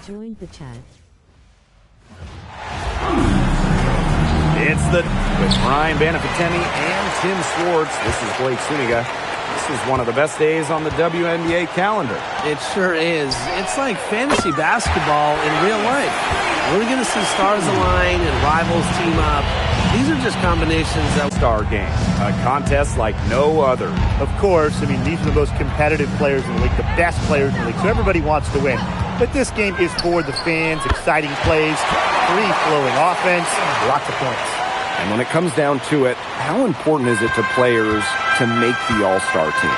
Join the chat. It's with Ryan Banafitemi and Tim Swartz. This is Blake Suniga. This is one of the best days on the WNBA calendar. It sure is. It's like fantasy basketball in real life. We're going to see stars align and rivals team up. These are just combinations that... Star game, a contest like no other. Of course, I mean, these are the most competitive players in the league, the best players in the league, so everybody wants to win. But this game is for the fans, exciting plays, free-flowing offense, lots of points. And when it comes down to it, how important is it to players to make the All-Star team?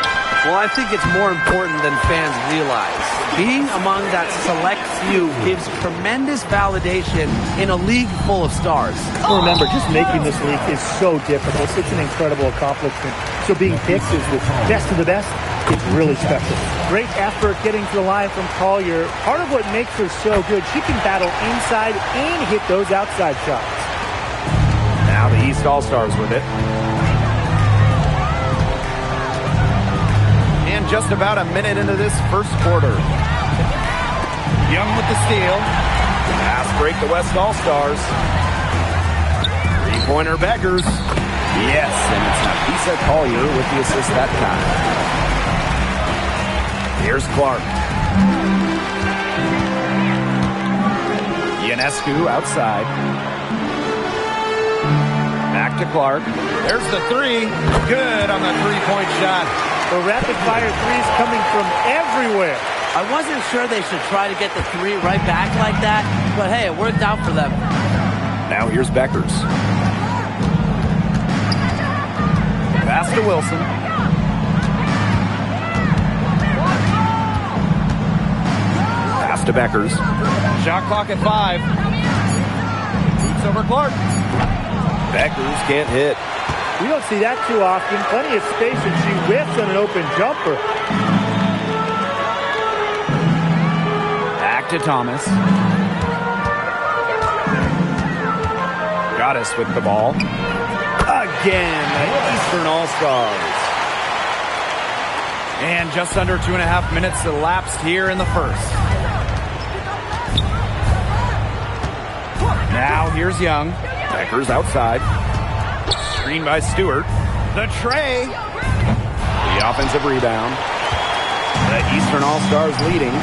Well, I think it's more important than fans realize. Being among that select few gives tremendous validation in a league full of stars. Well, remember, just making this league is so difficult. It's an incredible accomplishment. So being picked as the best of the best, it's really special. Great effort getting to the line from Collier. Part of what makes her so good, she can battle inside and hit those outside shots. Now the East All-Stars with it. And just about a minute into this first quarter. Young with the steal. Pass break the West All-Stars. Three-pointer Beggars. Yes, and it's Nafisa Collier with the assist that time. Here's Clark. Ionescu outside. Back to Clark. There's the three. Good on the three-point shot. The rapid-fire threes coming from everywhere. I wasn't sure they should try to get the three right back like that, but hey, it worked out for them. Now here's Beckers. Pass to Wilson. Pass to Beckers. Shot clock at 5. Boots over Clark. Beckers can't hit. We don't see that too often. Plenty of space, and she whiffs on an open jumper. Back to Thomas. Goddess with the ball. Again, the Eastern All-Stars. And just under 2.5 minutes elapsed here in the first. Now here's Young. Beckers outside. Screen by Stewart. The tray. The offensive rebound. The Eastern All-Stars leading.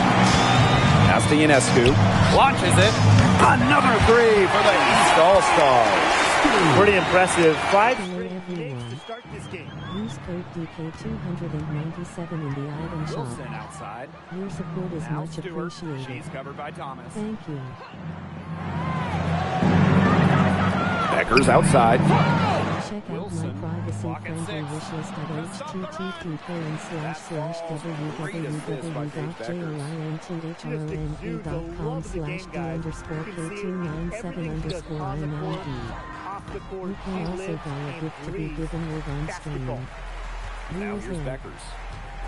Pass to Ionescu. Launches it. Another three for the East All-Stars. Pretty impressive. 5 Hello everyone. to start this game. Use code DK297 in the item shop. Wilson outside. Your support is Now much Stewart. appreciated. She's covered by Thomas. Thank you. Beckers outside. Check out my privacy-friendly wishlist at http://www.jointrend.com/d_k297_I9D. You can also buy a gift to be given live on stream. Now here's Beckers.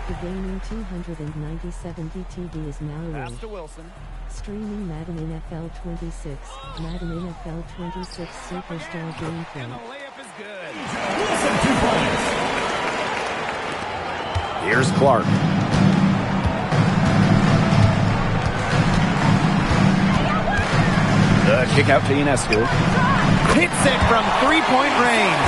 The Gaming 297 DTV is now Pass live. to Wilson. Streaming Madden NFL 26, Madden NFL 26 Superstar Gameplay. And the layup is good. Wilson 2 points. Here's Clark. The kick out to Ionescu. Hits it from three-point range.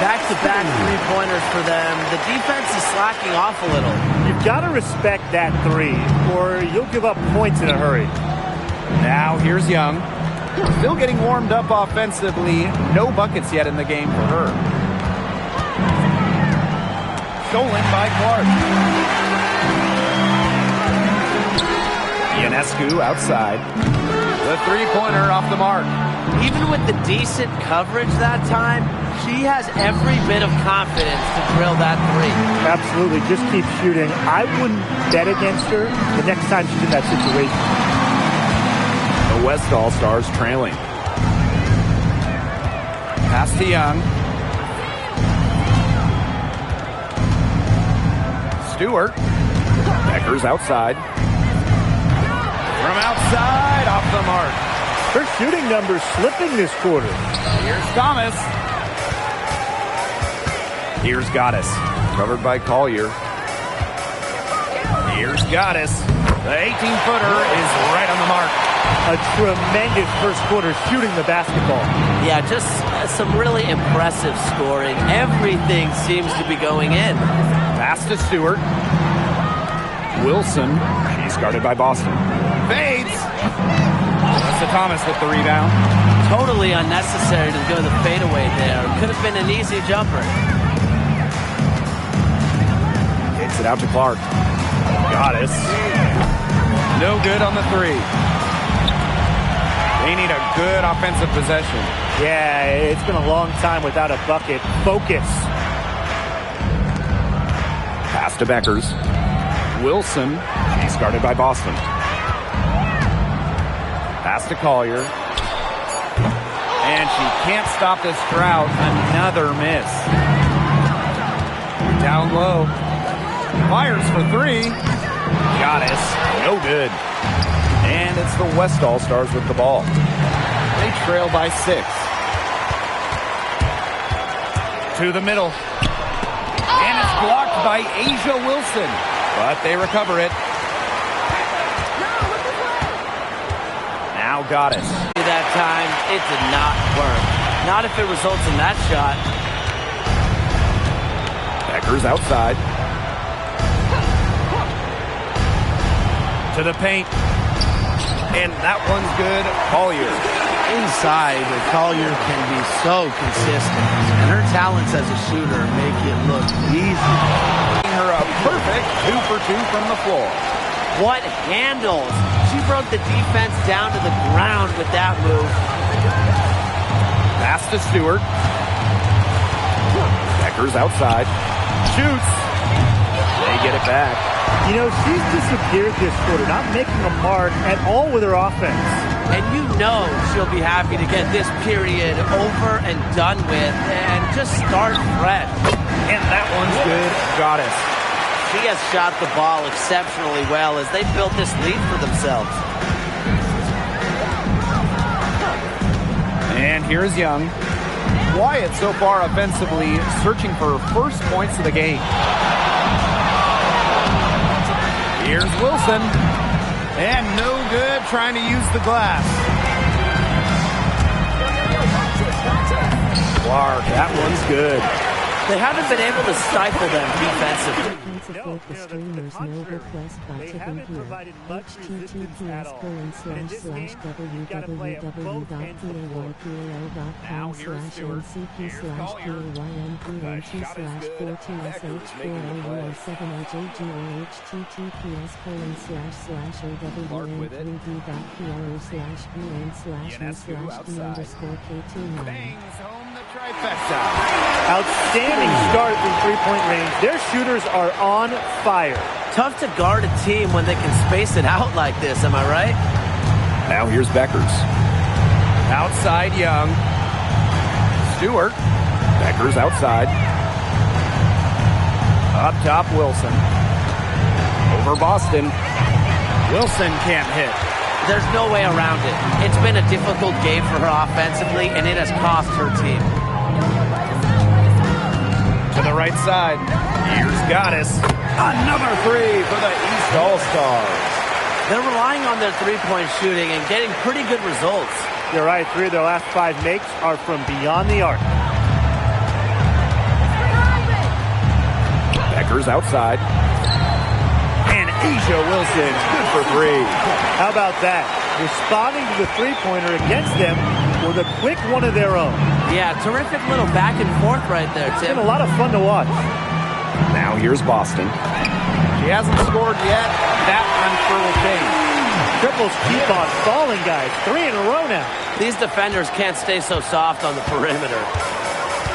Back-to-back three-pointers for them. The defense is slacking off a little. You've got to respect that three, or you'll give up points in a hurry. Now here's Young. Still getting warmed up offensively. No buckets yet in the game for her. Stolen by Clark. Ionescu outside. The three-pointer off the mark. Even with the decent coverage that time, she has every bit of confidence to drill that three. Absolutely. Just keep shooting. I wouldn't bet against her the next time she's in that situation. The West All-Stars trailing. Pass to Young. Stewart. Beckers outside. From outside, off the mark. Her shooting numbers slipping this quarter. Here's Thomas. Here's Goddess. Covered by Collier. Here's Goddess. The 18-footer is right on the mark. a tremendous first quarter shooting the basketball. Yeah, just some really impressive scoring. Everything seems to be going in. Pass to Stewart. Wilson. She's guarded by Boston. Fades. Melissa Thomas with the rebound. Totally unnecessary to go the fadeaway there. Could have been an easy jumper. Takes it out to Clark. Goddess. No good on the three. They need a good offensive possession. Yeah, it's been a long time without a bucket. Focus. Pass to Beckers. Wilson. She's guarded by Boston. Pass to Collier. And she can't stop this drought. Another miss. Down low. Fires for three. Goddess. No good. And it's the West All-Stars with the ball. They trail by 6. To the middle. And it's blocked by Asia Wilson. But they recover it. Now Goddess. That time, it did not work. Not if it results in that shot. Beckers outside. To the paint. And that one's good. Collier. Inside, Collier can be so consistent. And her talents as a shooter make it look easy. Her a perfect 2 for 2 from the floor. What handles! She broke the defense down to the ground with that move. Pass to Stewart. Beckers outside. Shoots. They get it back. You know, she's disappeared this quarter, not making a mark at all with her offense. And you know she'll be happy to get this period over and done with and just start fresh. And that one's good. Goddess. She has shot the ball exceptionally well as they built this lead for themselves. And here's Young. Wyatt so far offensively searching for first points of the game. Here's Wilson. And no good trying to use the glass. Clark, that one's good. They haven't been able to stifle them defensively. Support the streamers. No request bot to be here. Trifecta. Outstanding start from three-point range. Their shooters are on fire. Tough to guard a team when they can space it out like this, am I right? Now here's Beckers. Outside Young. Stewart. Beckers outside. Up top Wilson. Over Boston. Wilson can't hit. There's no way around it. It's been a difficult game for her offensively, and it has cost her team. To the right side. Here's Goddess. Another three for the East All-Stars. They're relying on their three-point shooting and getting pretty good results. You're right. 3 of their last 5 makes are from beyond the arc. Beckers outside. And Asia Wilson, good for 3. How about that? Responding to the three-pointer against them with a quick one of their own. Yeah, terrific little back and forth right there, It's Tim. been a lot of fun to watch. Now here's Boston. She hasn't scored yet. That I'm sure will change. Triples keep on falling, guys. 3 in a row now. These defenders can't stay so soft on the perimeter.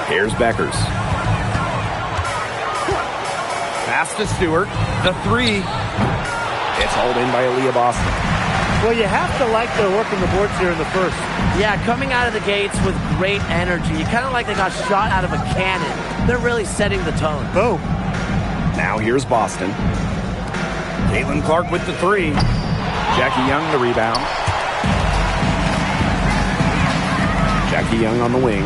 Here's Beckers. Pass to Stewart. The 3. It's hauled in by Aaliyah Boston. Well, you have to like their work on the boards here in the first. Yeah, coming out of the gates with great energy. Kind of like they got shot out of a cannon. They're really setting the tone. Boom. Now here's Boston. Caitlin Clark with the 3. Jackie Young the rebound. Jackie Young on the wing.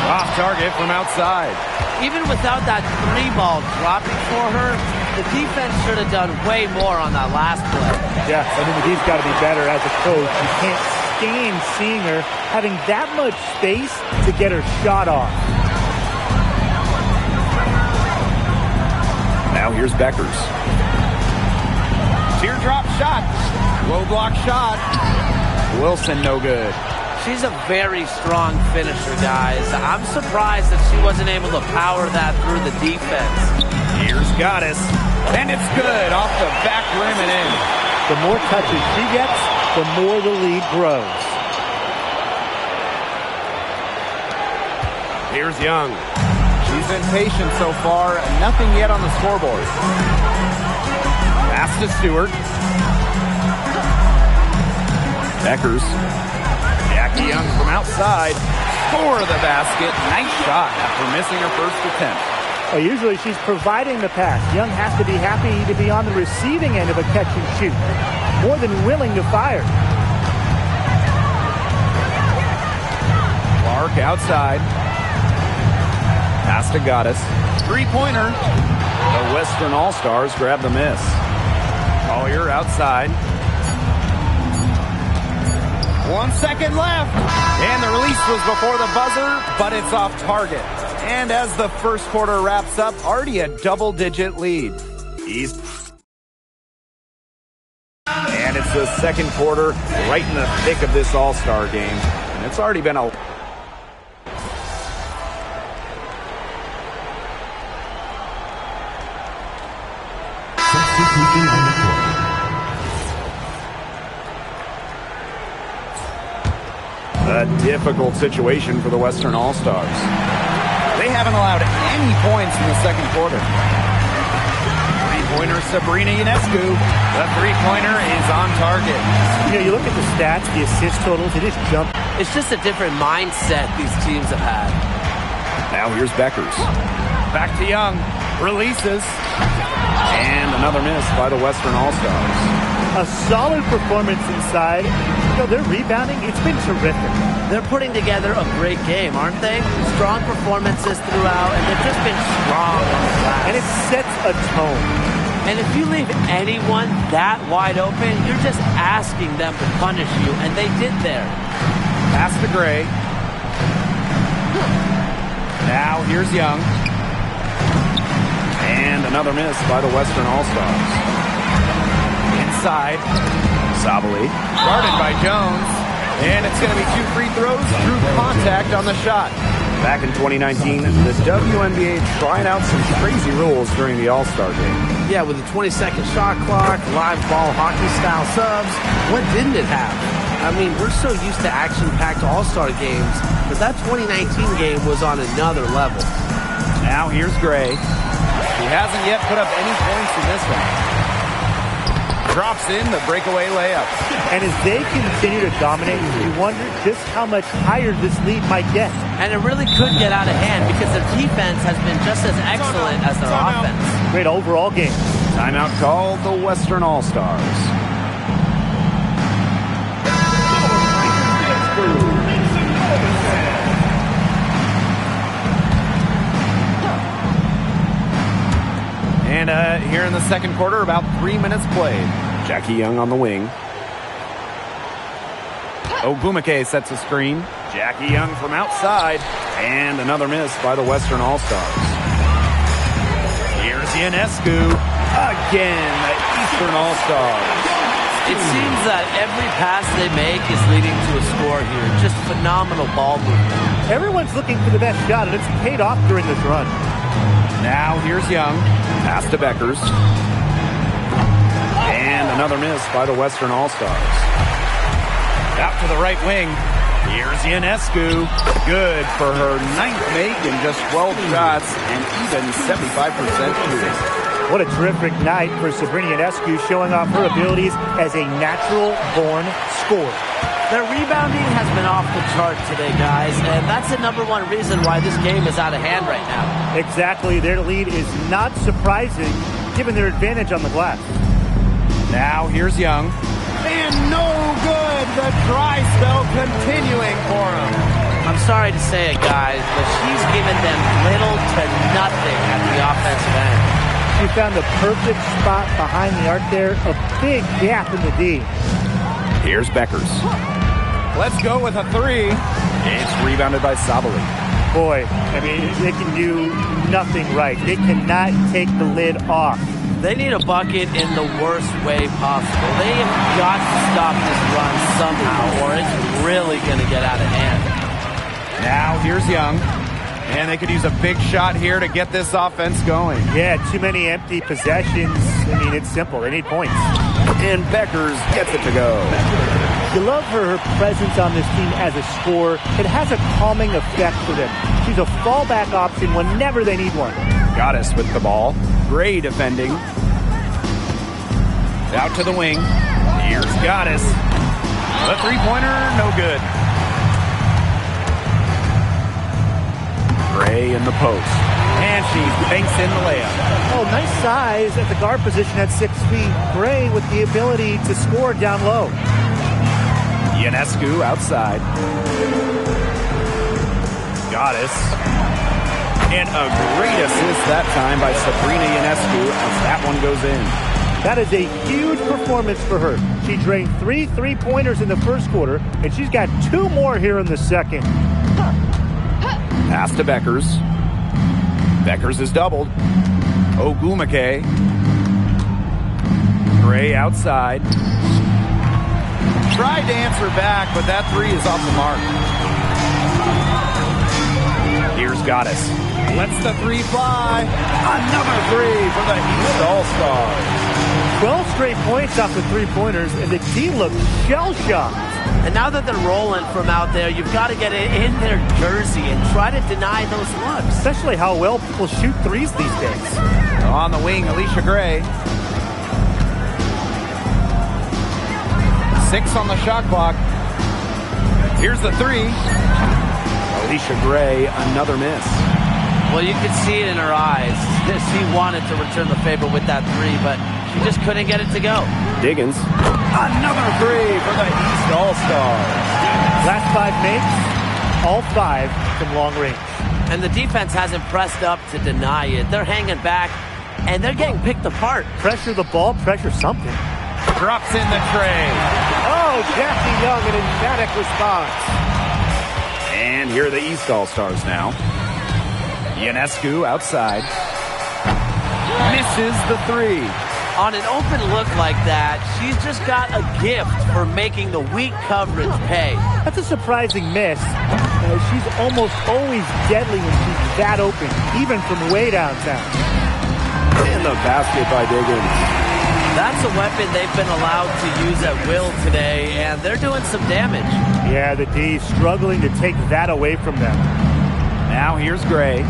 Off target from outside. Even without that 3 ball dropping for her, the defense should have done way more on that last play. Yes, I mean, the D's got to be better as a coach. You can't stand seeing her having that much space to get her shot off. Now here's Beckers. Teardrop shot. Low block shot. Wilson no good. She's a very strong finisher, guys. I'm surprised that she wasn't able to power that through the defense. Here's Goddess. And it's good off the back rim and in. The more touches she gets, the more the lead grows. Here's Young. She's been patient so far. Nothing yet on the scoreboard. Pass to Stewart. Beckers. Jackie Young from outside. For the basket. Nice shot after missing her first attempt. Well, usually she's providing the pass. Young has to be happy to be on the receiving end of a catch and shoot. More than willing to fire. Clark outside. Pass to Goddess. Three-pointer. The Western All-Stars grab the miss. Collier outside. 1 second left. And the release was before the buzzer, but it's off target. And as the first quarter wraps up, already a double-digit lead. And it's the second quarter, right in the thick of this All-Star game. And it's already been a... A difficult situation for the Western All-Stars. They haven't allowed any points in the second quarter. Three-pointer Sabrina Ionescu. The three-pointer is on target. You know, you look at the stats, the assist totals, they just jump. It's just a different mindset these teams have had. Now here's Beckers. Back to Young. Releases. And another miss by the Western All-Stars. A solid performance inside. You know, their rebounding, it's been terrific. They're putting together a great game, aren't they? Strong performances throughout, and they've just been strong on the glass. And it sets a tone. And if you leave anyone that wide open, you're just asking them to punish you, and they did there. Pass to Gray. Now here's Young. And another miss by the Western All-Stars. Inside, Sabali, guarded by Jones, and it's going to be 2 free throws through contact on the shot. Back in 2019, the WNBA tried out some crazy rules during the All-Star game. Yeah, with the 20-second shot clock, live ball hockey-style subs, what didn't it have? I mean, we're so used to action-packed All-Star games, but that 2019 game was on another level. Now here's Gray. He hasn't yet put up any points in this one. Drops in the breakaway layup. And as they continue to dominate, you wonder just how much higher this lead might get. And it really could get out of hand because their defense has been just as excellent as their offense. Great overall game. Timeout called the Western All-Stars. And here in the second quarter, about 3 minutes played. Jackie Young on the wing. Ogumake sets a screen. Jackie Young from outside. And another miss by the Western All-Stars. Here's Ionescu. Again, the Eastern All-Stars. It seems that every pass they make is leading to a score here. Just phenomenal ball movement. Everyone's looking for the best shot, and it's paid off during this run. Now here's Young. Pass to Beckers. And another miss by the Western All-Stars. Out to the right wing. Here's Ionescu. Good for her 9th make in just 12 shots and even 75% shooting. What a terrific night for Sabrina Ionescu, showing off her abilities as a natural-born scorer. Their rebounding has been off the chart today, guys, and that's the #1 reason why this game is out of hand right now. Exactly. Their lead is not surprising, given their advantage on the glass. Now here's Young. And no good. The dry spell continuing for him. I'm sorry to say it, guys, but she's given them little to nothing at the offensive end. She She found the perfect spot behind the arc there. A big gap in the D. Here's Beckers. Let's go with a three. It's rebounded by Sabali. Boy, I mean, they can do nothing right. They cannot take the lid off. They need a bucket in the worst way possible. They have got to stop this run somehow, or it's really going to get out of hand. Now here's Young. And they could use a big shot here to get this offense going. Yeah, too many empty possessions. I mean, it's simple. They need points. And Beckers gets it to go. You love her presence on this team as a scorer. It has a calming effect for them. She's a fallback option whenever they need one. Goddess with the ball. Gray defending. Out to the wing. Here's Goddess. The three-pointer, no good. Gray in the post. And she banks in the layup. Oh, nice size at the guard position at 6 feet. Gray with the ability to score down low. Ionescu outside. Goddess. And a great assist that time by Sabrina Ionescu as that one goes in. That is a huge performance for her. She drained 3 3-pointers in the first quarter, and she's got 2 more here in the second. Pass to Beckers. Beckers is doubled. Ogumake. Gray outside. Tried to answer back, but that three is off the mark. Here's Goddess. Lets the three fly. Another three for the East All-Stars. 12 straight points off the 3-pointers, and the D looks shell-shocked. And now that they're rolling from out there, you've got to get it in their jersey and try to deny those looks. Especially how well people shoot threes these days. On the wing, Alicia Gray. 6 on the shot clock. Here's the three. Alicia Gray, another miss. Well, you could see it in her eyes. She wanted to return the favor with that three, but she just couldn't get it to go. Diggins. Another three for the East All-Stars. Last 5 makes, all 5 from long range. And the defense hasn't pressed up to deny it. They're hanging back, and they're getting picked apart. Pressure the ball, pressure something. Drops in the tray. Oh, Jackie Young, an emphatic response. And here are the East All-Stars now. Ionescu outside. Misses the three. On an open look like that, she's just got a gift for making the weak coverage pay. That's a surprising miss. She's almost always deadly when she's that open, even from way downtown. And the basket by Diggins. That's a weapon they've been allowed to use at will today, and they're doing some damage. Yeah, the D struggling to take that away from them. Now here's Gray.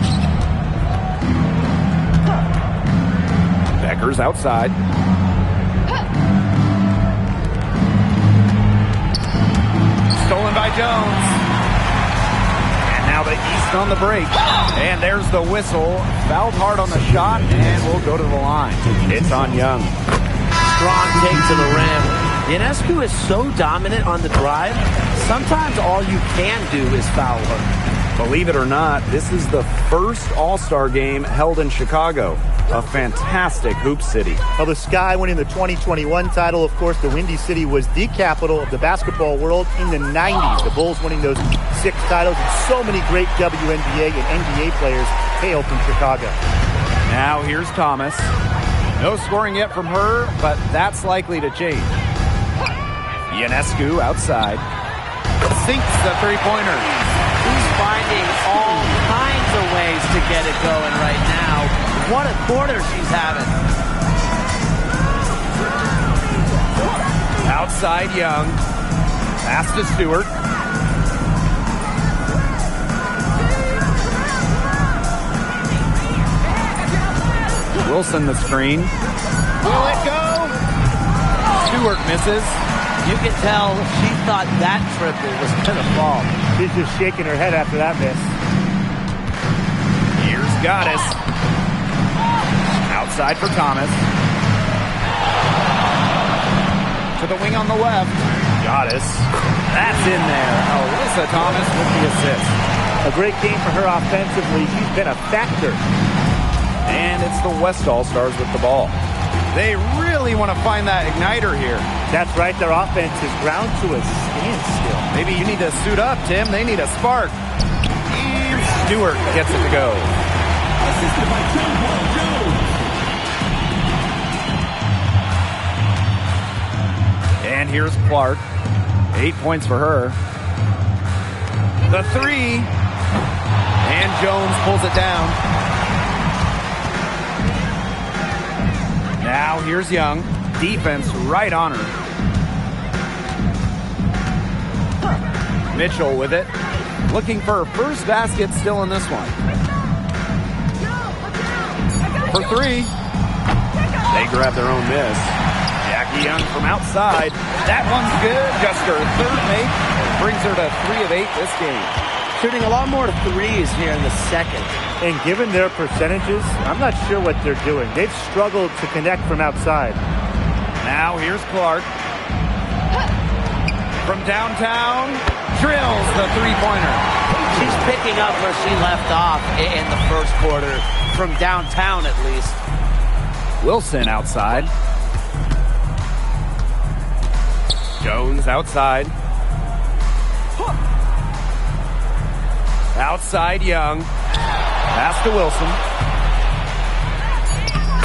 Beckers outside. Stolen by Jones. And now the East on the break. And there's the whistle. Fouled hard on the shot, and we'll go to the line. It's on Young. Strong take to the rim. Ionescu is so dominant on the drive, sometimes all you can do is foul her. Believe it or not, this is the first All-Star game held in Chicago. A fantastic hoop city. Well, the Sky winning the 2021 title. Of course, the Windy City was the capital of the basketball world in the 90s. The Bulls winning those 6 titles, and so many great WNBA and NBA players hail from Chicago. Now here's Thomas. No scoring yet from her, but that's likely to change. Ionescu outside. Sinks the three-pointer. He's finding all kinds of ways to get it going right now. What a quarter she's having. Outside Young. Pass to Stewart. Wilson the screen. Will it go? Stewart misses. You can tell she thought that triple was going to fall. She's just shaking her head after that miss. Here's Goddess. Outside for Thomas. To the wing on the left. Goddess. That's in there. Alyssa Thomas with the assist. A great game for her offensively. She's been a factor. And it's the West All-Stars with the ball. They really want to find that igniter here. That's right. Their offense is ground to a standstill. Maybe you need to suit up, Tim. They need a spark. Eve Stewart gets it to go. Assisted by John Jones. And here's Clark. 8 points for her. The three. And Jones pulls it down. Now here's Young. Defense right on her. Mitchell with it. Looking for her first basket still in this one. For three. They grab their own miss. Jackie Young from outside. That one's good. Just her third make. Brings her to 3 of 8 this game. Shooting a lot more threes here in the second. And given their percentages, I'm not sure what they're doing. They've struggled to connect from outside. Now here's Clark. From downtown, drills the three-pointer. She's picking up where she left off in the first quarter. From downtown, at least. Wilson outside. Jones outside. Outside Young. Pass to Wilson.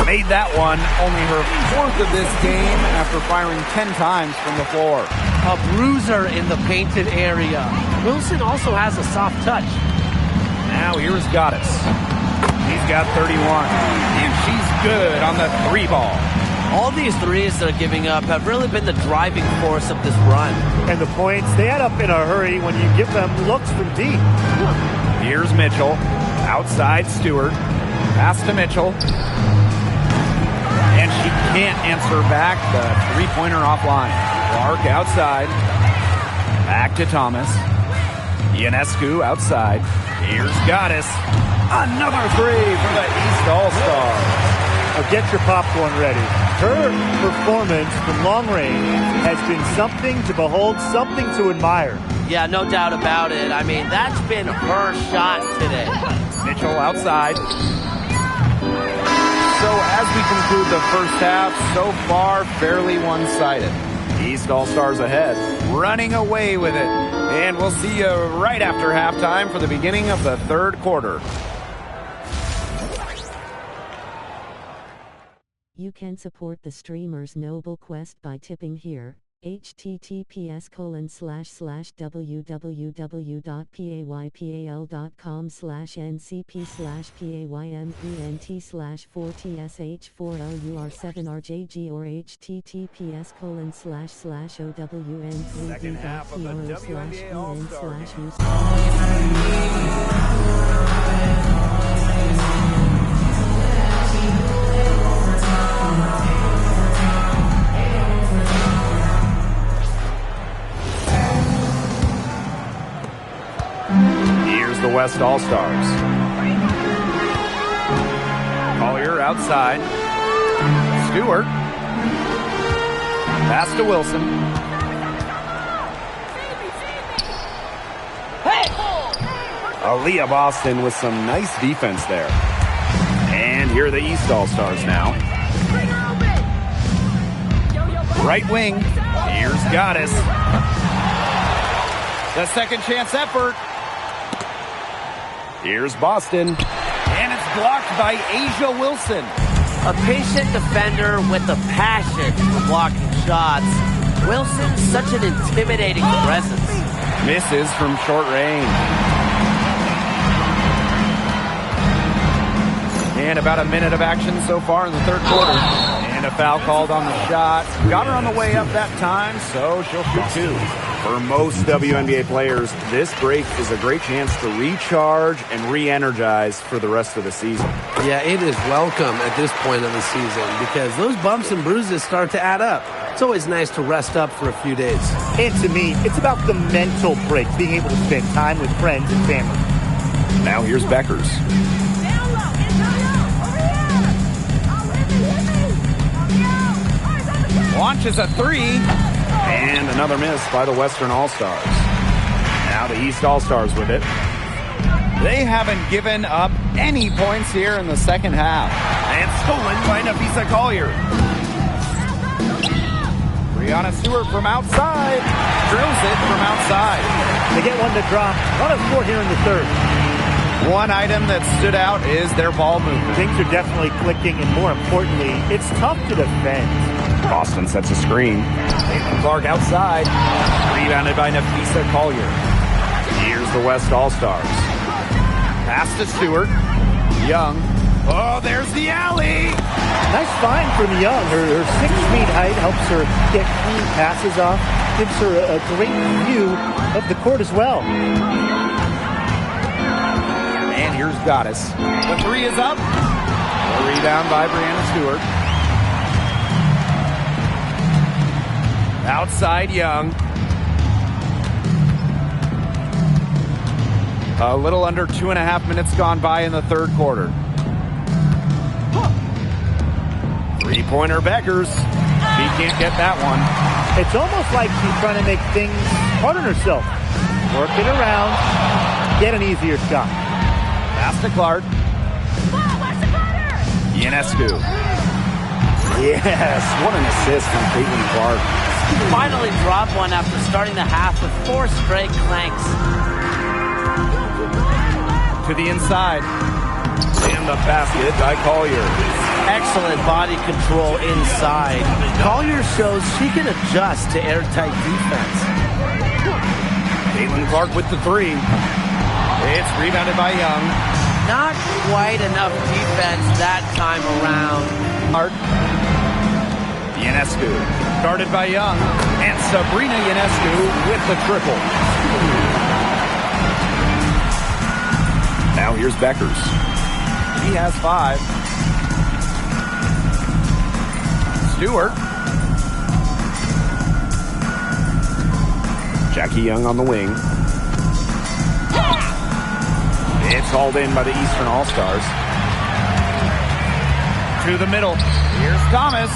Made that one. Only her 4th of this game after firing 10 times from the floor. A bruiser in the painted area. Wilson also has a soft touch. Now here's Goddess. She's got 31. And she's good on the 3 ball. All these threes they're giving up have really been the driving force of this run. And the points, they add up in a hurry when you give them looks from deep. Here's Mitchell. Outside Stewart. Pass to Mitchell. And she can't answer back the three-pointer offline. Clark outside. Back to Thomas. Ionescu outside. Here's Goddess. Another three for the East All-Stars. Now get your popcorn ready. Her performance from long range has been something to behold, something to admire. Yeah, no doubt about it. I mean, that's been her shot today. Mitchell outside. So as we conclude the first half, so far fairly one-sided. East All-Stars ahead, running away with it. And we'll see you right after halftime for the beginning of the third quarter. You can support the streamer's noble quest by tipping here. https://www.paypal.com/ncp/payment/4tsh4LUR7RJG or Second half of the WNBA All-Star Here's the West All-Stars. Collier outside. Stewart. Pass to Wilson. Aaliyah Boston with some nice defense there. And here are the East All-Stars now. Right wing. Here's Goddess. The second chance effort. Here's Boston. And it's blocked by Asia Wilson. A patient defender with a passion for blocking shots. Wilson's such an intimidating presence. Misses from short range. And about a minute of action so far in the third quarter. And a foul called on the shot. Got her on the way up that time, so she'll shoot 2. For most WNBA players, this break is a great chance to recharge and re-energize for the rest of the season. Yeah, it is welcome at this point of the season because those bumps and bruises start to add up. It's always nice to rest up for a few days. And to me, it's about the mental break, being able to spend time with friends and family. Now here's Beckers. Launches a 3. And another miss by the Western All-Stars. Now the East All-Stars with it. They haven't given up any points here in the second half. And stolen by Nafisa Collier. Brianna Stewart from outside. Drills it from outside. They get one to drop. 1 of 4 here in the third. One item that stood out is their ball movement. Things are definitely clicking, and more importantly, it's tough to defend. Boston sets a screen. Caitlin Clark outside. Rebounded by Nafisa Collier. Here's the West All-Stars. Pass to Stewart. Young. Oh, there's the alley. Nice find from Young. Her 6-feet height helps her get clean passes off. Gives her a great view of the court as well. And here's Goddess. The three is up. A rebound by Brianna Stewart. Outside Young. A little under 2.5 minutes gone by in the third quarter. Three-pointer Beckers. She can't get that one. It's almost like she's trying to make things hard on herself. Work it around. Get an easier shot. Pass to Clark. Ionescu. Yes, what an assist from Caitlin Clark. Finally dropped one after starting the half with 4 straight clanks. To the inside. And the basket by Collier. Excellent body control inside. Collier shows she can adjust to airtight defense. Caitlin Clark with the three. It's rebounded by Young. Not quite enough defense that time around. Hart. Ionescu. Guarded by Young. And Sabrina Ionescu with the triple. Now here's Beckers. He has 5. Stewart. Jackie Young on the wing. It's hauled in by the Eastern All-Stars. To the middle. Here's Thomas.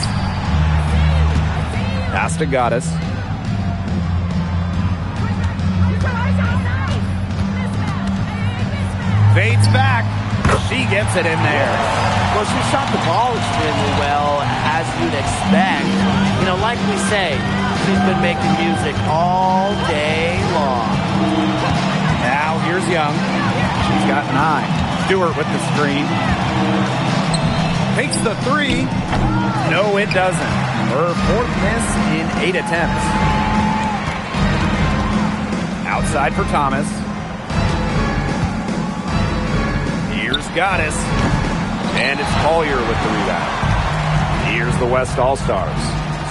Pass to Goddess. Fades back. She gets it in there. Well, she shot the ball extremely well, as you'd expect. You know, like we say, she's been making music all day long. Now here's Young. She's got 9. Stewart with the screen. Takes the 3. No, it doesn't. Her 4th miss in 8 attempts. Outside for Thomas. Here's Goddess. And it's Collier with the rebound. Here's the West All-Stars.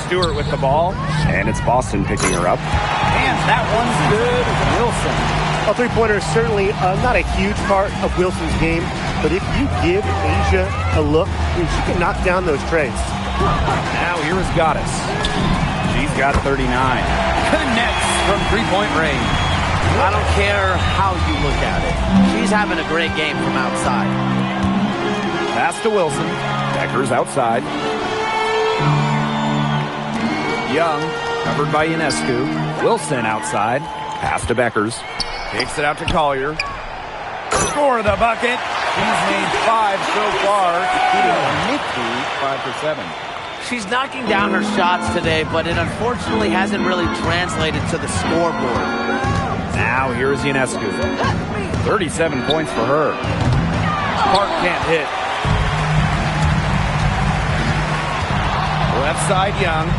Stewart with the ball. And it's Boston picking her up. And that one's good. Wilson. A three-pointer is certainly not a huge part of Wilson's game, but if you give Asia a look, she can knock down those trays. Now here is Goddess. She's got 39. Connects from three-point range. I don't care how you look at it. She's having a great game from outside. Pass to Wilson. Beckers outside. Young, covered by Ionescu. Wilson outside. Pass to Beckers. Takes it out to Collier. Score the bucket. She's made 5 so far, shooting a nifty 5 for 7. She's knocking down her shots today, but it unfortunately hasn't really translated to the scoreboard. Now here's Ionescu. 37 points for her. Clark can't hit. Left side Young.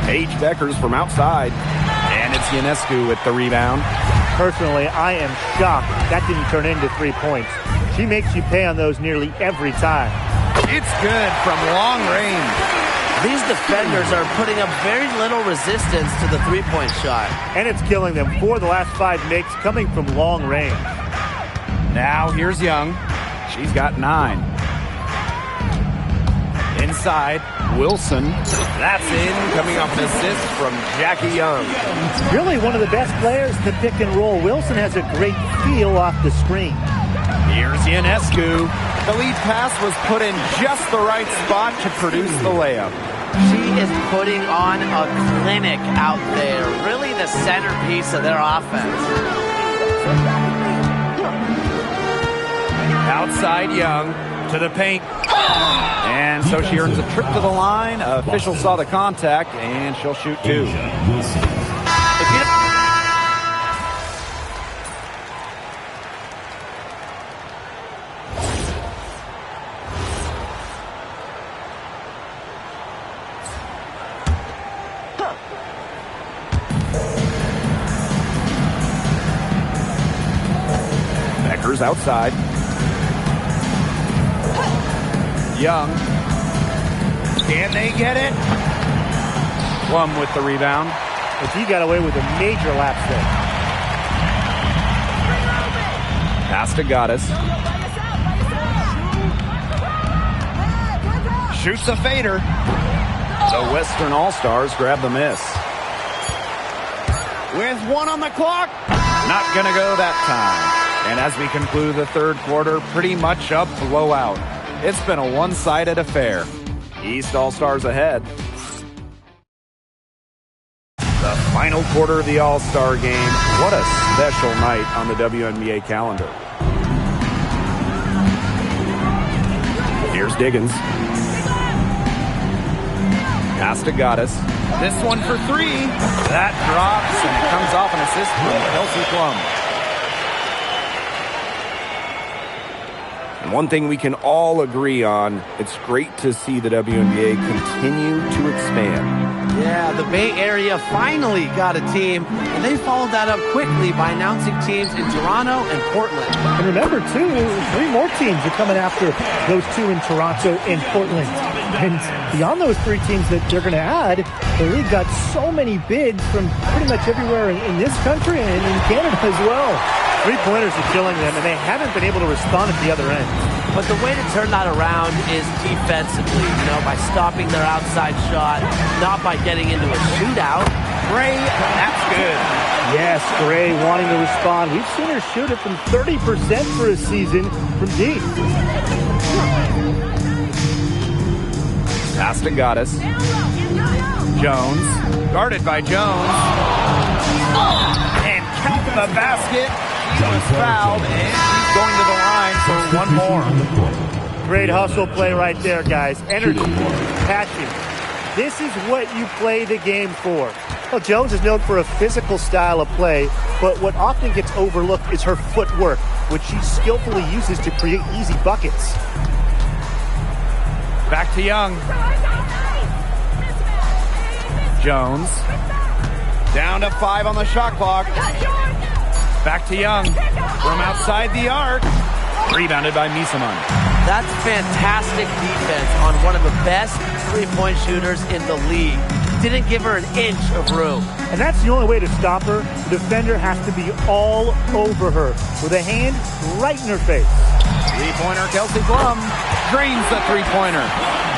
Paige Beckers from outside. And it's Ionescu with the rebound. Personally, I am shocked that didn't turn into 3 points. She makes you pay on those nearly every time. It's good from long range. These defenders are putting up very little resistance to the three-point shot. And it's killing them. 4 of the last 5 makes coming from long range. Now here's Young. She's got 9. Inside, Wilson. That's in, coming off an assist from Jackie Young. Really one of the best players to pick and roll. Wilson has a great feel off the screen. Here's Ionescu. The lead pass was put in just the right spot to produce the layup. She is putting on a clinic out there. Really the centerpiece of their offense. Outside Young to the paint. And so she earns a trip to the line. Official saw the contact, and she'll shoot two. Becker's outside. Young. Can they get it? Plum with the rebound. But he got away with a major lapse there. Pass to Goddess. Shoots a fader. The Western All-Stars grab the miss. With 1 on the clock. Not going to go that time. And as we conclude the third quarter, pretty much a blowout. It's been a one-sided affair. East All-Stars ahead. The final quarter of the All-Star game. What a special night on the WNBA calendar. Here's Diggins. Pass to Goddess. This one for 3. That drops and it comes off an assist from Kelsey Plum. And one thing we can all agree on, it's great to see the WNBA continue to expand. Yeah, the Bay Area finally got a team, and they followed that up quickly by announcing teams in Toronto and Portland. And remember, too, 3 more teams are coming after those 2 in Toronto and Portland. And beyond those 3 teams that they're going to add, the league got so many bids from pretty much everywhere in this country and in Canada as well. 3-pointers are killing them, and they haven't been able to respond at the other end. But the way to turn that around is defensively, by stopping their outside shot, not by getting into a shootout. Gray, that's good. Yes, Gray wanting to respond. We've seen her shoot it from 30% for a season from deep. Pass to Goddess. Jones, guarded by Jones. And count the basket. She was fouled, and she's going to the line for one more. Great hustle play right there, guys. Energy, passion. This is what you play the game for. Well, Jones is known for a physical style of play, but what often gets overlooked is her footwork, which she skillfully uses to create easy buckets. Back to Young. Jones. Down to 5 on the shot clock. Back to Young. From outside the arc. Rebounded by Misaman. That's fantastic defense on one of the best three-point shooters in the league. Didn't give her an inch of room. And that's the only way to stop her. The defender has to be all over her with a hand right in her face. Three-pointer, Kelsey Plum drains the three-pointer.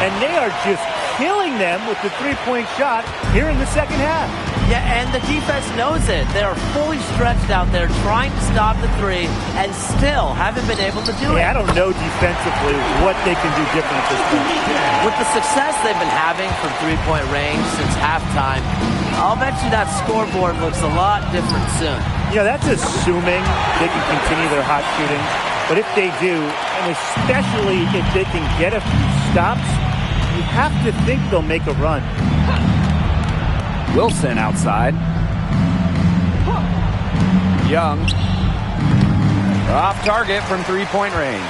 And they are just killing them with the three-point shot here in the second half. Yeah, and the defense knows it. They are fully stretched out there trying to stop the three and still haven't been able to do it. I don't know defensively what they can do different at this point. With the success they've been having from three-point range since halftime, I'll bet you that scoreboard looks a lot different soon. That's assuming they can continue their hot shooting. But if they do, and especially if they can get a few stops, you have to think they'll make a run. Wilson outside. Young. Off target from three-point range.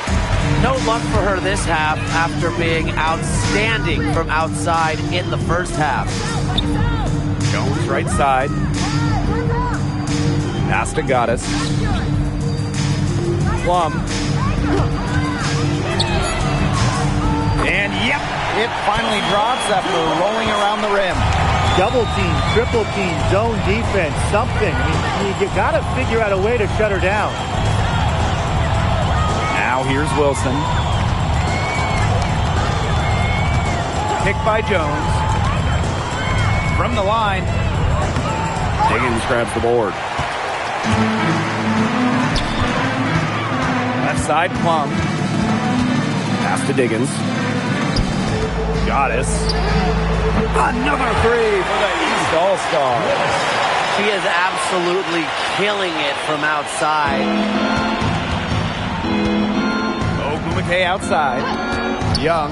No luck for her this half after being outstanding from outside in the first half. Jones right side. Pass to Goddess. Plum. And yep, it finally drops after rolling around the rim. Double team, triple team, zone defense, something. You got to figure out a way to shut her down. Now here's Wilson. Picked by Jones. From the line. Diggins grabs the board. Left side, Plum. Pass to Diggins. Goddess. Another three for the East All-Stars. She is absolutely killing it from outside. Ogumake outside. Young.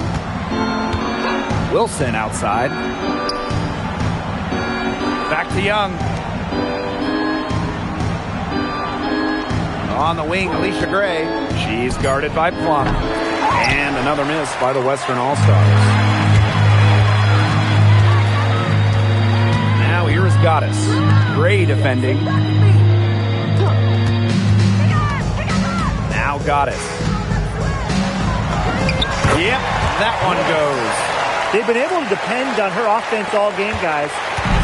Wilson outside. Back to Young. On the wing, Alicia Gray. She's guarded by Plum. And another miss by the Western All-Stars. Now here is Goddess. Gray defending. Now Goddess. Yep, that one goes. They've been able to depend on her offense all game, guys.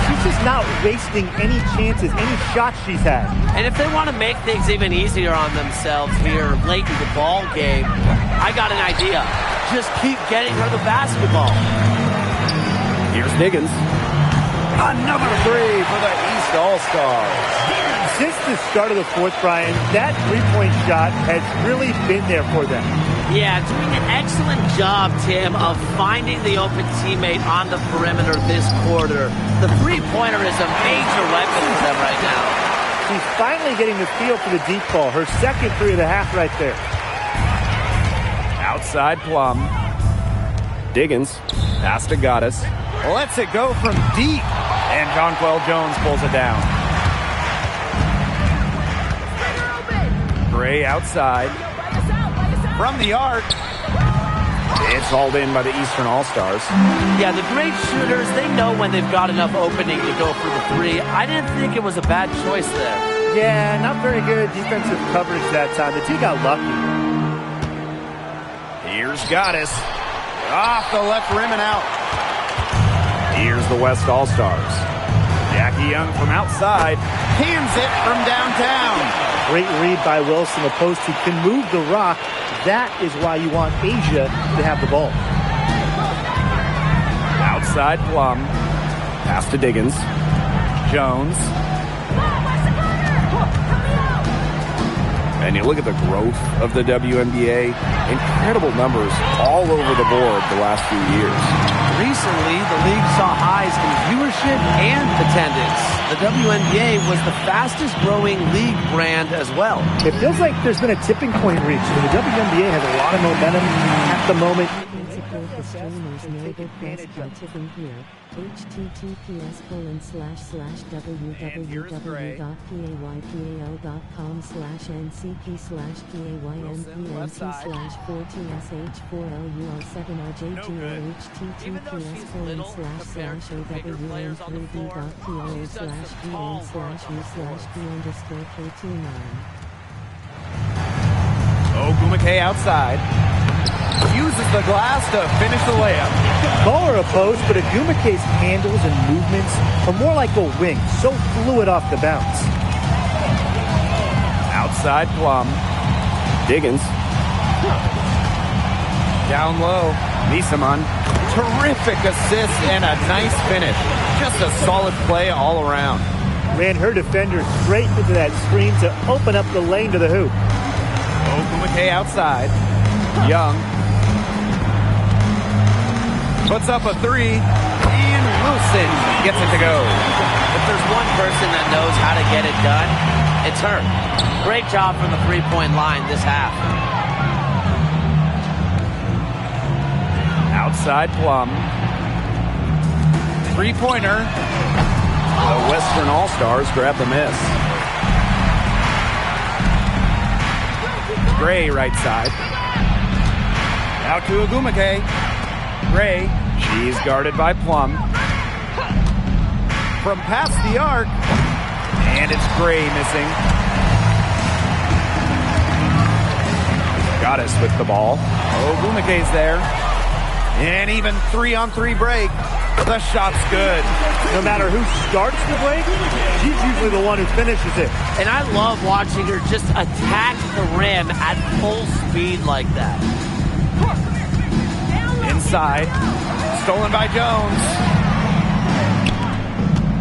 She's just not wasting any chances, any shots she's had. And if they want to make things even easier on themselves here late in the ball game, I got an idea. Just keep getting her the basketball. Here's Diggins. Another three for the East All-Stars. Since the start of the fourth, Brian, that three-point shot has really been there for them. Yeah, doing an excellent job, Tim, of finding the open teammate on the perimeter this quarter. The three-pointer is a major weapon for them right now. She's finally getting the feel for the deep ball. Her second three of the half right there. Outside Plum. Diggins. Pass to Goddess. Lets it go from deep. And Jonquel Jones pulls it down. Gray outside. From the arc. It's hauled in by the Eastern All-Stars. Yeah, the great shooters, they know when they've got enough opening to go for the three. I didn't think it was a bad choice there. Yeah, not very good defensive coverage that time. The team got lucky. Here's Goddess. Off the left rim and out. Here's the West All-Stars. Jackie Young from outside. Hands it from downtown. Great read by Wilson. A post who can move the rock. That is why you want Asia to have the ball. Outside Plum. Pass to Diggins. Jones. And you look at the growth of the WNBA. Incredible numbers all over the board the last few years. Recently, the league saw highs in viewership and attendance. The WNBA was the fastest growing league brand as well. It feels like there's been a tipping point reached. The WNBA has a lot of momentum at the moment. Support the streamers enabled best by tipping here. https://www.payy.com/ncp/pay1pm2/4lu7rj2.kt/v/u_k29. Ogumake outside. Uses the glass to finish the layup. Call her a post, but Agumake's handles and movements are more like a wing, so fluid off the bounce. Outside Plum. Diggins. Down low. Misaman. Terrific assist and a nice finish. Just a solid play all around. Ran her defender straight into that screen to open up the lane to the hoop. Ogumake outside. Young. Puts up a three. And Wilson gets it to go. If there's one person that knows how to get it done, it's her. Great job from the three-point line this half. Outside Plum. Three-pointer. The Western All-Stars grab the miss. Gray right side. Out to Ogumake. Gray. She's guarded by Plum. From past the arc. And it's Gray missing. Goddess with the ball. Ogumake's there. And even 3-on-3 break. The shot's good. No matter who starts the break, she's usually the one who finishes it. And I love watching her just attack the rim at full speed like that. Inside. Stolen by Jones.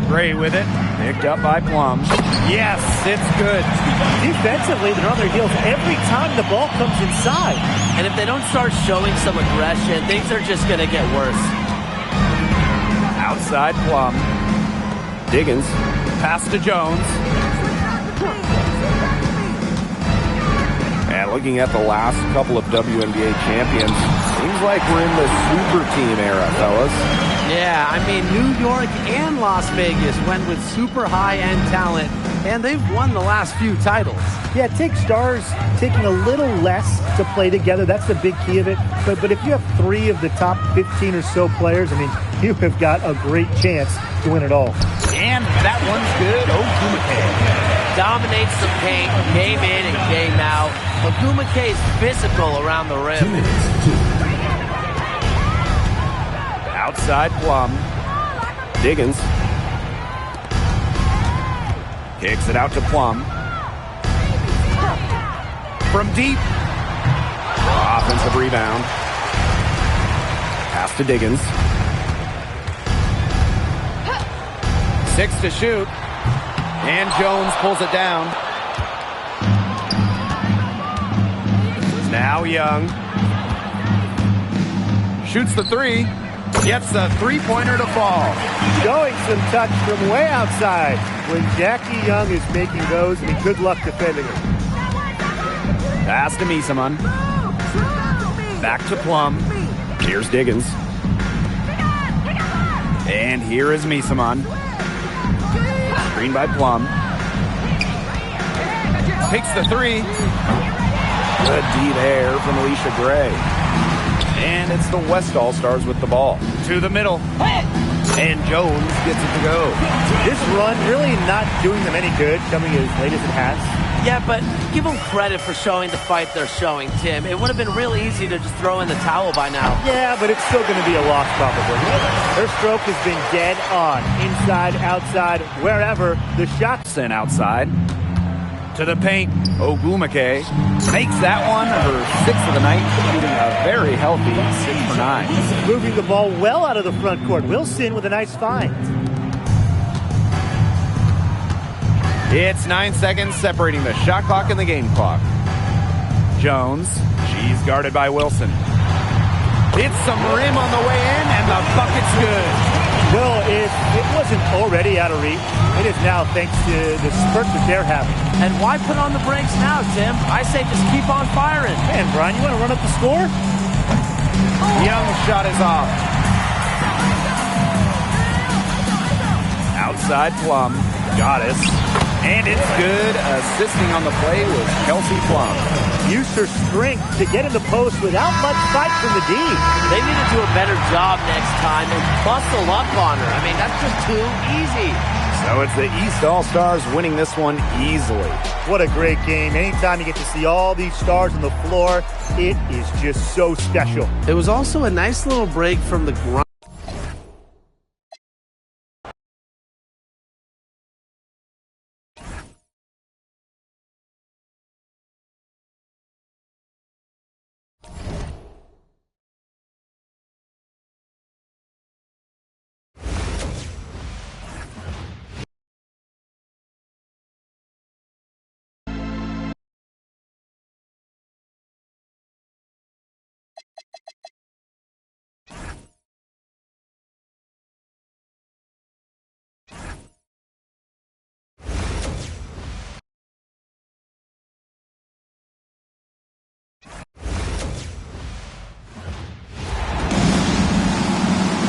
Gray with it. Picked up by Plum. Yes, it's good. Defensively, they're on their heels every time the ball comes inside. And if they don't start showing some aggression, things are just going to get worse. Outside Plum. Diggins. Pass to Jones. And looking at the last couple of WNBA champions, seems like we're in the super team era, fellas. Yeah, I mean, New York and Las Vegas went with super high-end talent, and they've won the last few titles. Yeah, take stars taking a little less to play together. That's the big key of it. But if you have 3 of the top 15 or so players, I mean, you have got a great chance to win it all. And that one's good. Ogumake dominates the paint, game in and game out. Ogumake's physical around the rim. 2 minutes. outside Plum. Diggins kicks it out to Plum. From deep. Offensive rebound. Pass to Diggins. 6 to shoot. And Jones pulls it down. Now Young. Shoots the 3. Gets the three-pointer to fall. Showing some touch from way outside when Jackie Young is making those. I mean, good luck defending it. Pass to Misaman. Back to Plum. Here's Diggins. And here is Misaman. Screen by Plum. Takes the 3. Good D there from Alicia Gray. And it's the West All-Stars with the ball. To the middle. And Jones gets it to go. This run really not doing them any good, coming as late as it has. Yeah, but give them credit for showing the fight they're showing, Tim. It would have been real easy to just throw in the towel by now. Yeah, but it's still going to be a loss probably. Her stroke has been dead on. Inside, outside, wherever. The shot Sent outside. To the paint. Ogumake makes that one her 6th of the night, shooting a very healthy 6 for 9. moving the ball well out of the front court. Wilson with a nice find. It's 9 seconds separating the shot clock and the game clock. Jones, she's guarded by Wilson. Hits some rim on the way in, and the bucket's good. Well, if it wasn't already out of reach, it is now thanks to the spurt that they're having. And why put on the brakes now, Tim? I say just keep on firing. Man, Brian, you want to run up the score? Young's shot is off. Outside Plum. Goddess. And it's good. Assisting on the play was Kelsey Plum. Used her strength to get in the post without much fight from the D. They need to do a better job next time and bustle up on her. I mean, that's just too easy. So it's the East All-Stars winning this one easily. What a great game. Anytime you get to see all these stars on the floor, it is just so special. It was also a nice little break from the grind.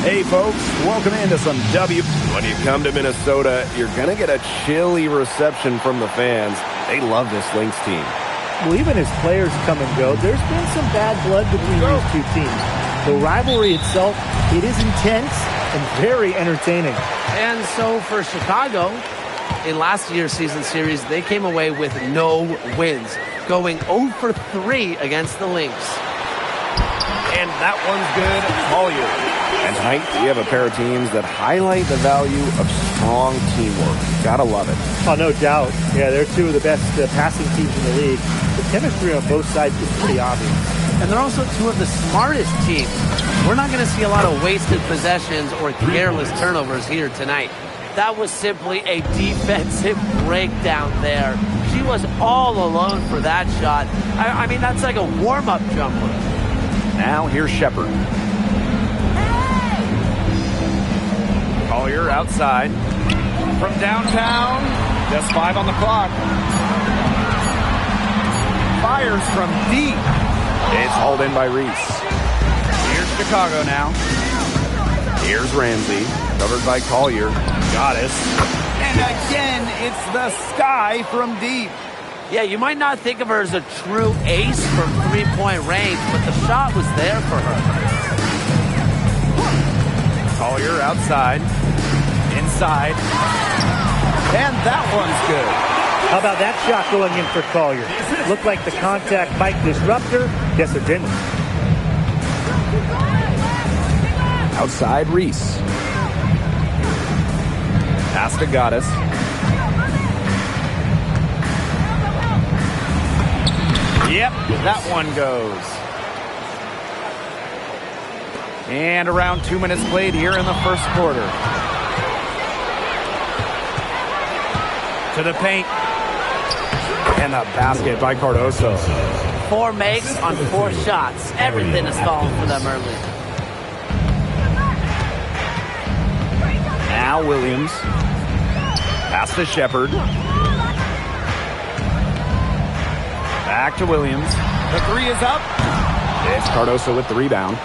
Hey folks, welcome into some W. When you come to Minnesota, you're going to get a chilly reception from the fans. They love this Lynx team. Well, even as players come and go, there's been some bad blood between these two teams. The rivalry itself, it is intense and very entertaining. And so for Chicago, in last year's season series, they came away with no wins, going 0 for 3 against the Lynx. And that one's good. Collier. And tonight, we have a pair of teams that highlight the value of strong teamwork. Gotta love it. Oh, no doubt. Yeah, they're two of the best passing teams in the league. The chemistry on both sides is pretty obvious. And they're also two of the smartest teams. We're not going to see a lot of wasted possessions or careless turnovers here tonight. That was simply a defensive breakdown there. She was all alone for that shot. I mean, that's like a warm-up jumper. Now here's Shepard. Collier outside. From downtown, just 5 on the clock. fires from deep. It's hauled in by Reese. Here's Chicago now. Here's Ramsey, covered by Collier. Goddess. And again, it's the sky from deep. Yeah, you might not think of her as a true ace from three-point range, but the shot was there for her. Collier outside, inside, and that one's good. How about that shot going in for Collier? Looked like the contact might disrupt her. Guess it didn't. Outside Reese. Pass to Goddess. Yep, that one goes. And around 2 minutes played here in the first quarter. To the paint. And a basket by Cardoso. 4 makes on 4 shots. Everything is falling for them early. Now Williams. Pass to Shepard. Back to Williams. The three is up. It's Cardoso with the rebound.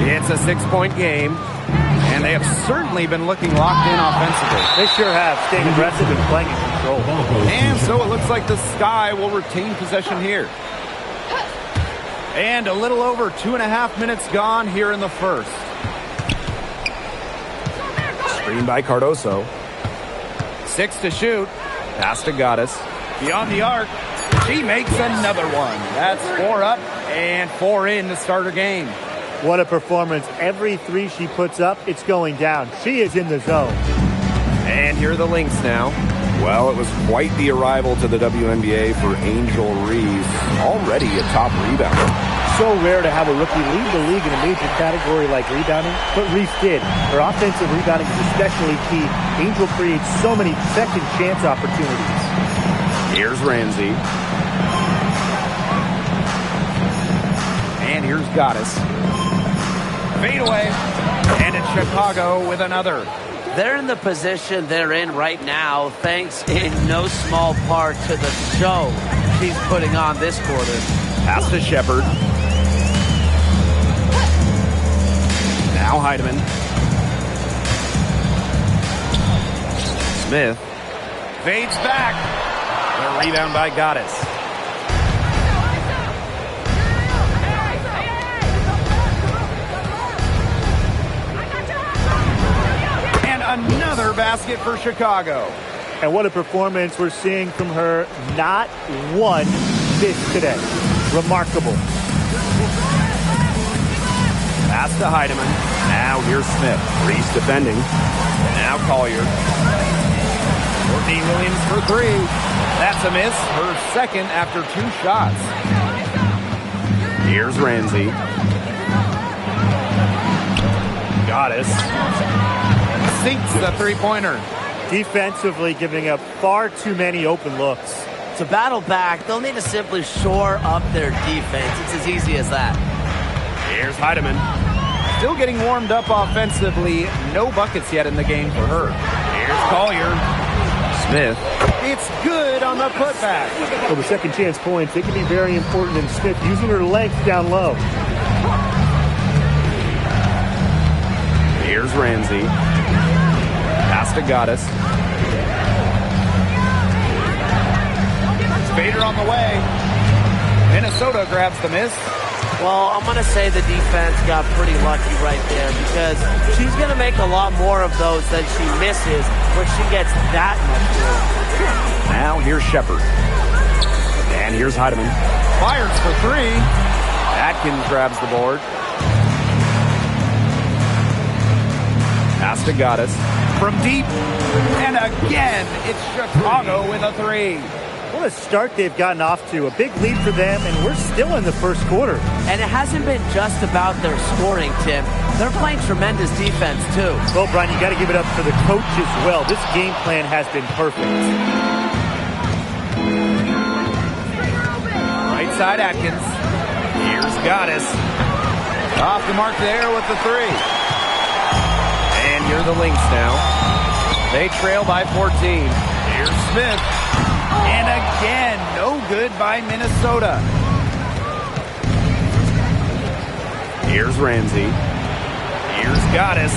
It's a 6-point game. And they have certainly been looking locked in offensively. They sure have, staying aggressive and playing in control. And so it looks like the Sky will retain possession here. And a little over 2.5 minutes gone here in the first. Screen by Cardoso. 6 to shoot. Pass to Goddess. Beyond the arc. She makes another one. That's 4 up and 4 in to start her game. What a performance. Every three she puts up, it's going down. She is in the zone. And here are the Lynx now. Well, it was quite the arrival to the WNBA for Angel Reese. Already a top rebounder. So rare to have a rookie lead the league in a major category like rebounding, but Reese did. Her offensive rebounding is especially key. Angel creates so many second chance opportunities. Here's Ramsey. And here's Goddess. Fade away. And it's Chicago with another. They're in the position they're in right now, thanks in no small part to the show she's putting on this quarter. Pass to Shepard. Now Heidemann. Smith. Fades back. The rebound by Goddess. Another basket for Chicago. And what a performance we're seeing from her. Not one miss today. Remarkable. Pass to Heidemann. Now here's Smith. Reese defending. Now Collier. Courtney Williams for 3. That's a miss. Her second after 2 shots. Here's Ramsey. Goddess. Sinks the three-pointer. Defensively giving up far too many open looks. To battle back, they'll need to simply shore up their defense. It's as easy as that. Here's Heidemann. Still getting warmed up offensively. No buckets yet in the game for her. Here's Collier. Smith. It's good on the putback. So the second chance points, they can be very important, and Smith using her length down low. Here's Ramsey. Pass to Goddess. Spader on the way. Minnesota grabs the miss. Well, I'm going to say the defense got pretty lucky right there because she's going to make a lot more of those than she misses when she gets that much room. Now here's Shepard. And here's Heidemann. Fires for 3. Atkins grabs the board. Pass to Goddess. From deep. And again, it's Chicago with a 3. What a start they've gotten off to. A big lead for them, and we're still in the first quarter. And it hasn't been just about their scoring, Tim. They're playing tremendous defense, too. Well, Brian, you got to give it up for the coach as well. This game plan has been perfect. Right side Atkins. Here's Goddess. Off the mark there with the 3. And you're the Lynx now. They trail by 14. Here's Smith. And again, no good by Minnesota. Here's Ramsey. Here's Goddess.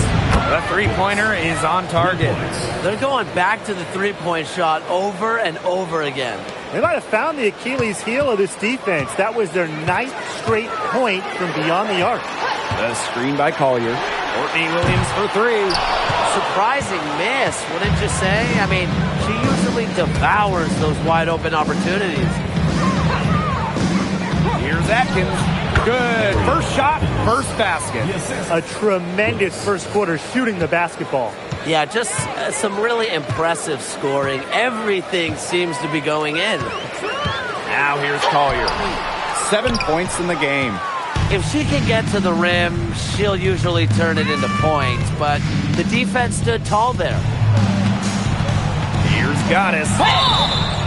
The three-pointer is on target. They're going back to the three-point shot over and over again. They might have found the Achilles heel of this defense. That was their 9th straight point from beyond the arc. The screen by Collier. Courtney Williams for three. Surprising miss, wouldn't you say? I mean, she usually devours those wide-open opportunities. Here's Atkins. Good. First shot, first basket. A tremendous first quarter shooting the basketball. Yeah, just some really impressive scoring. Everything seems to be going in. Now here's Collier. 7 points in the game. If she can get to the rim, she'll usually turn it into points, but the defense stood tall there. Here's Goddess.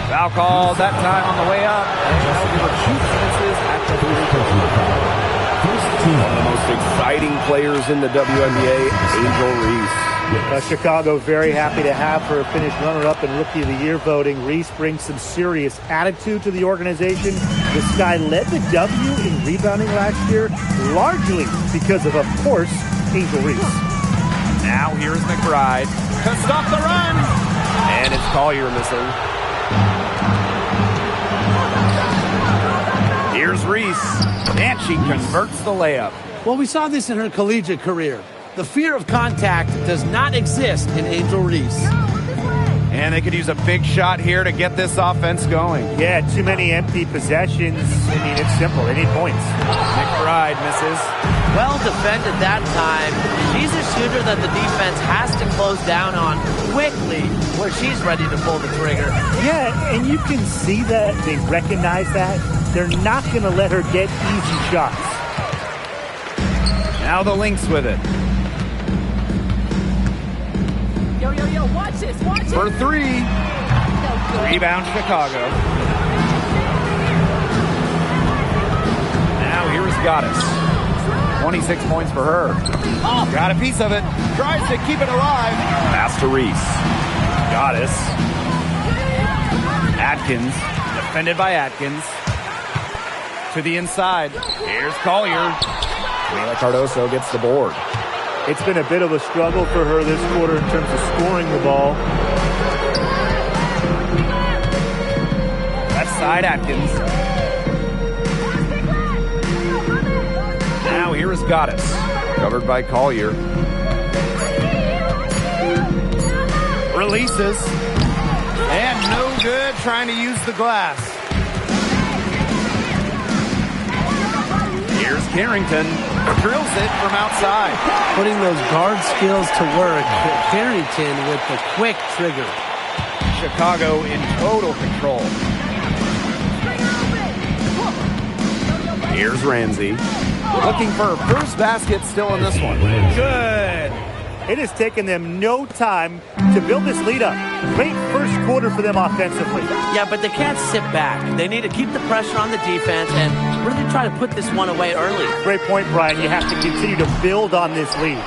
Foul called that time on the way up. And that'll give her 2 chances at the three-point. One of the most exciting players in the WNBA, Angel Reese. Chicago very happy to have her finish runner-up in Rookie of the Year voting. Reese brings some serious attitude to the organization. This guy led the W in rebounding last year, largely because of course, Angel Reese. Now here's McBride to stop the run. And it's Collier missing. Here's Reese. And she converts the layup. Well, we saw this in her collegiate career. The fear of contact does not exist in Angel Reese. And they could use a big shot here to get this offense going. Yeah, too many empty possessions. I mean, it's simple. They need points. McBride misses. Well defended that time. She's a shooter that the defense has to close down on quickly where she's ready to pull the trigger. Yeah, and you can see that. They recognize that. They're not going to let her get easy shots. Now the Lynx with it. Yo, watch this, watch it. For three. Rebound Chicago. Now here's Goddess. 26 points for her. Got a piece of it. Tries to keep it alive. Pass to Reese. Goddess. Atkins. Defended by Atkins. To the inside. Here's Collier. Mila Cardoso gets the board. It's been a bit of a struggle for her this quarter in terms of scoring the ball. Left side, Atkins. Now here is Goddess. Covered by Collier. Releases. And no good trying to use the glass. Here's Carrington. Drills it from outside. Putting those guard skills to work. Carrington with the quick trigger. Chicago in total control. Here's Ramsey. Looking for her first basket still in this one. Good. It has taken them no time to build this lead up. Great first quarter for them offensively. Yeah, but they can't sit back. They need to keep the pressure on the defense and really try to put this one away early. Great point, Brian. You have to continue to build on this lead.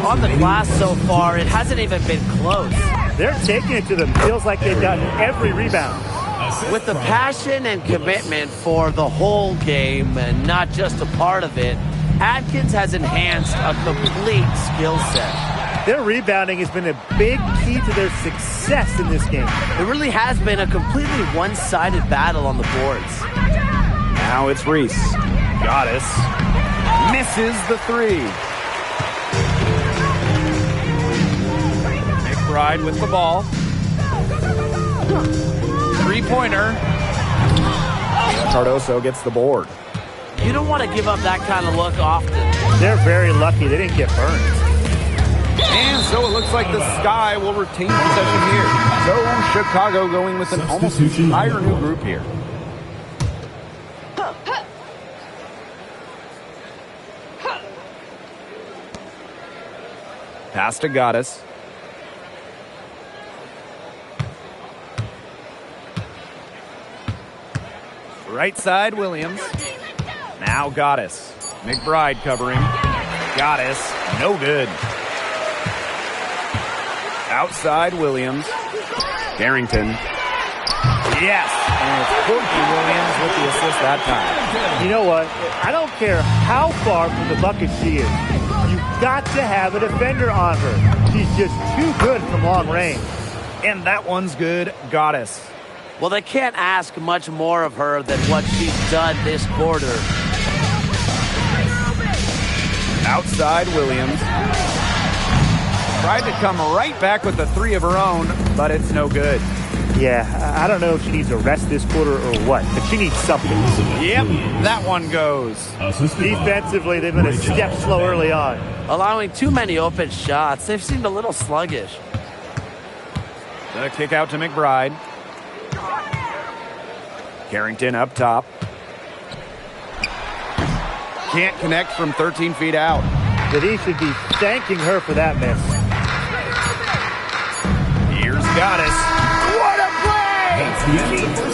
On the glass so far, it hasn't even been close. They're taking it to them. Feels like they've gotten every rebound. With the passion and commitment for the whole game and not just a part of it, Atkins has enhanced a complete skill set. Their rebounding has been a big key to their success in this game. It really has been a completely one-sided battle on the boards. Now it's Reese. Goddess. Misses the three. McBride with the ball. Three-pointer. Cardoso gets the board. You don't want to give up that kind of look often. They're very lucky they didn't get burned. And so it looks like the Sky will retain possession here. So Chicago going with an almost entire new group here. Pass to Goddess. Right side, Williams. Now Goddess. McBride covering. Goddess, no good. Outside, Williams. Carrington. Yes, and it's Courtney Williams with the assist that time. You know what? I don't care how far from the bucket she is. You've got to have a defender on her. She's just too good from long range. And that one's good, Goddess. Well, they can't ask much more of her than what she's done this quarter. Outside Williams. Tried to come right back with the three of her own, but it's no good. Yeah, I don't know if she needs a rest this quarter or what, but she needs something. Yep, that one goes. Defensively, they've been a step slow early on. Allowing too many open shots. They've seemed a little sluggish. The kick out to McBride. Carrington up top. Can't connect from 13 feet out. But he should be thanking her for that miss. Here's Goddess. What a play! She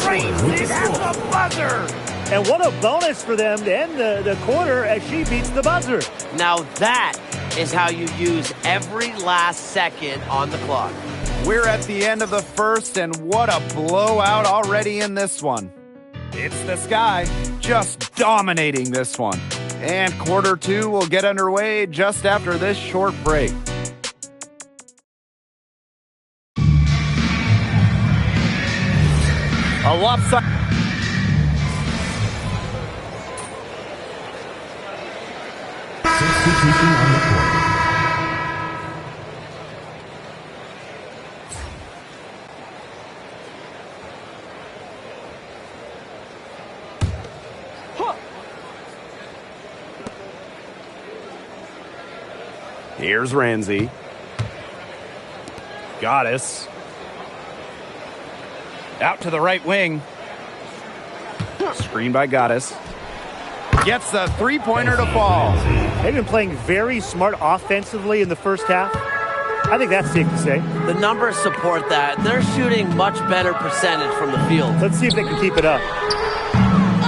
trains it at the buzzer. And what a bonus for them to end the quarter as she beats the buzzer. Now that is how you use every last second on the clock. We're at the end of the first, and what a blowout already in this one. It's the Sky just dominating this one. And quarter two will get underway just after this short break. A lopsided. Substitution on the court. Here's Ramsey. Goddess. Out to the right wing. Screen by Goddess. Gets the three-pointer to fall. They've been playing very smart offensively in the first half. I think that's safe to say. The numbers support that. They're shooting much better percentage from the field. Let's see if they can keep it up.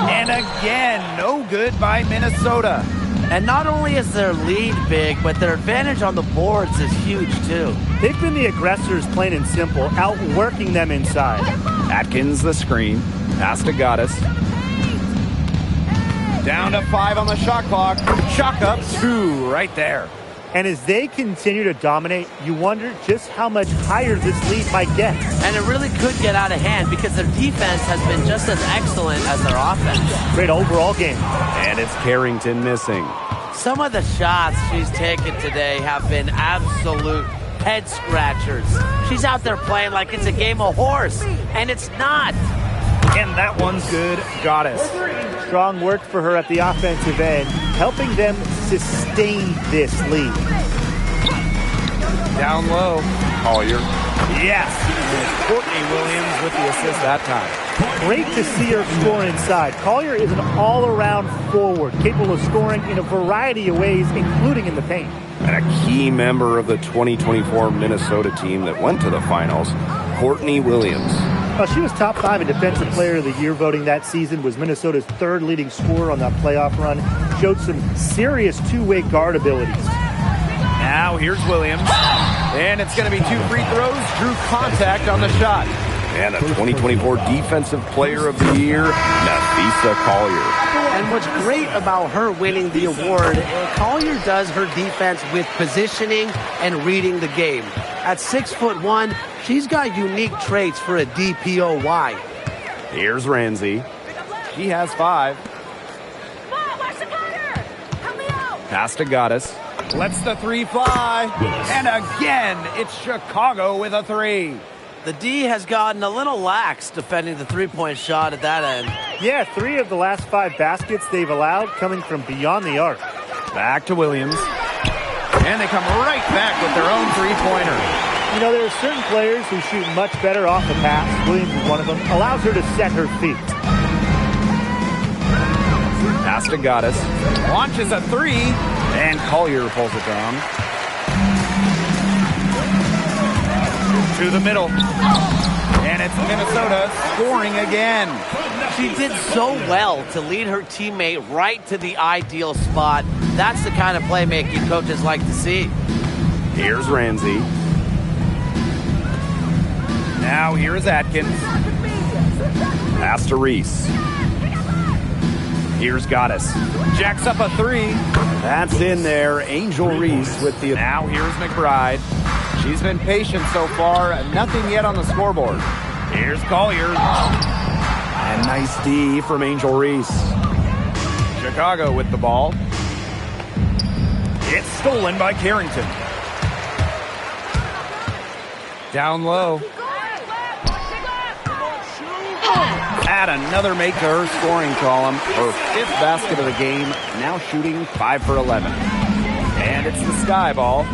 And again, no good by Minnesota. And not only is their lead big, but their advantage on the boards is huge too. They've been the aggressors, plain and simple, outworking them inside. Atkins the screen. Pass to Goddess. Down to 5 on the shot clock. Chalk up 2 right there. And as they continue to dominate, you wonder just how much higher this lead might get. And it really could get out of hand because their defense has been just as excellent as their offense. Great overall game. And it's Carrington missing. Some of the shots she's taken today have been absolute head scratchers. She's out there playing like it's a game of horse, and it's not. And that one's good, Goddess. Strong work for her at the offensive end, helping them sustain this lead. Down low. Collier. Yes. And Courtney Williams with the assist that time. Great to see her score inside. Collier is an all-around forward, capable of scoring in a variety of ways, including in the paint. And a key member of the 2024 Minnesota team that went to the finals, Courtney Williams. Well, she was top 5 in Defensive Player of the Year voting that season, was Minnesota's 3rd leading scorer on that playoff run, showed some serious two-way guard abilities. Now here's Williams, and it's going to be 2 free throws, drew contact on the shot. And the 2024 Defensive Player of the Year, Nafisa Collier. And what's great about her winning the award, Collier does her defense with positioning and reading the game. At 6'1", she's got unique traits for a DPOY. Here's Ramsey. She has 5. Pass to Goddess. Lets the 3 fly. And again, it's Chicago with a 3. The D has gotten a little lax defending the three-point shot at that end. Yeah, 3 of the last 5 baskets they've allowed coming from beyond the arc. Back to Williams. And they come right back with their own three-pointer. You know, there are certain players who shoot much better off the pass. Williams is one of them. Allows her to set her feet. Pass to Goddess. Launches a 3. And Collier pulls it down. To the middle. And it's Minnesota scoring again. She did so well to lead her teammate right to the ideal spot. That's the kind of playmaking coaches like to see. Here's Ramsey. Now here's Atkins. Pass to Reese. Here's Goddess. Jacks up a three. That's in there. Angel Reese with the... Now here's McBride. She's been patient so far. Nothing yet on the scoreboard. Here's Collier. And nice D from Angel Reese. Chicago with the ball. It's stolen by Carrington. Down low. Add another make to her scoring column. Her 5th basket of the game. Now shooting 5 for 11. And it's the Sky ball.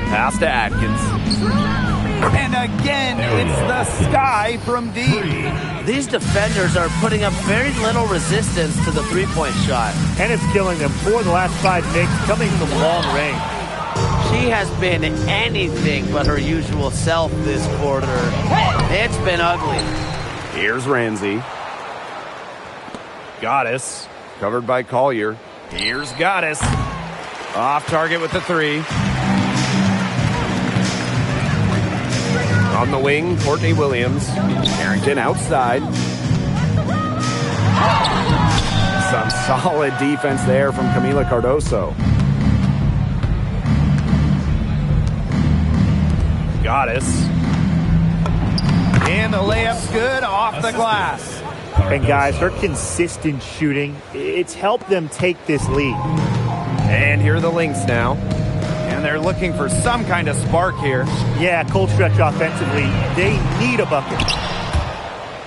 Pass to Atkins. And again, it's the Sky from deep. These defenders are putting up very little resistance to the three-point shot. And it's killing them. 4 of the last 5 makes coming from long range. She has been anything but her usual self this quarter. It's been ugly. Here's Ramsey. Goddess, covered by Collier. Here's Goddess. Off target with the three. On the wing, Courtney Williams. Carrington outside. Some solid defense there from Camila Cardoso. Goddess. And the layup's good off the glass. And guys, her consistent shooting, it's helped them take this lead. And here are the Lynx now. And they're looking for some kind of spark here. Yeah, cold stretch offensively. They need a bucket.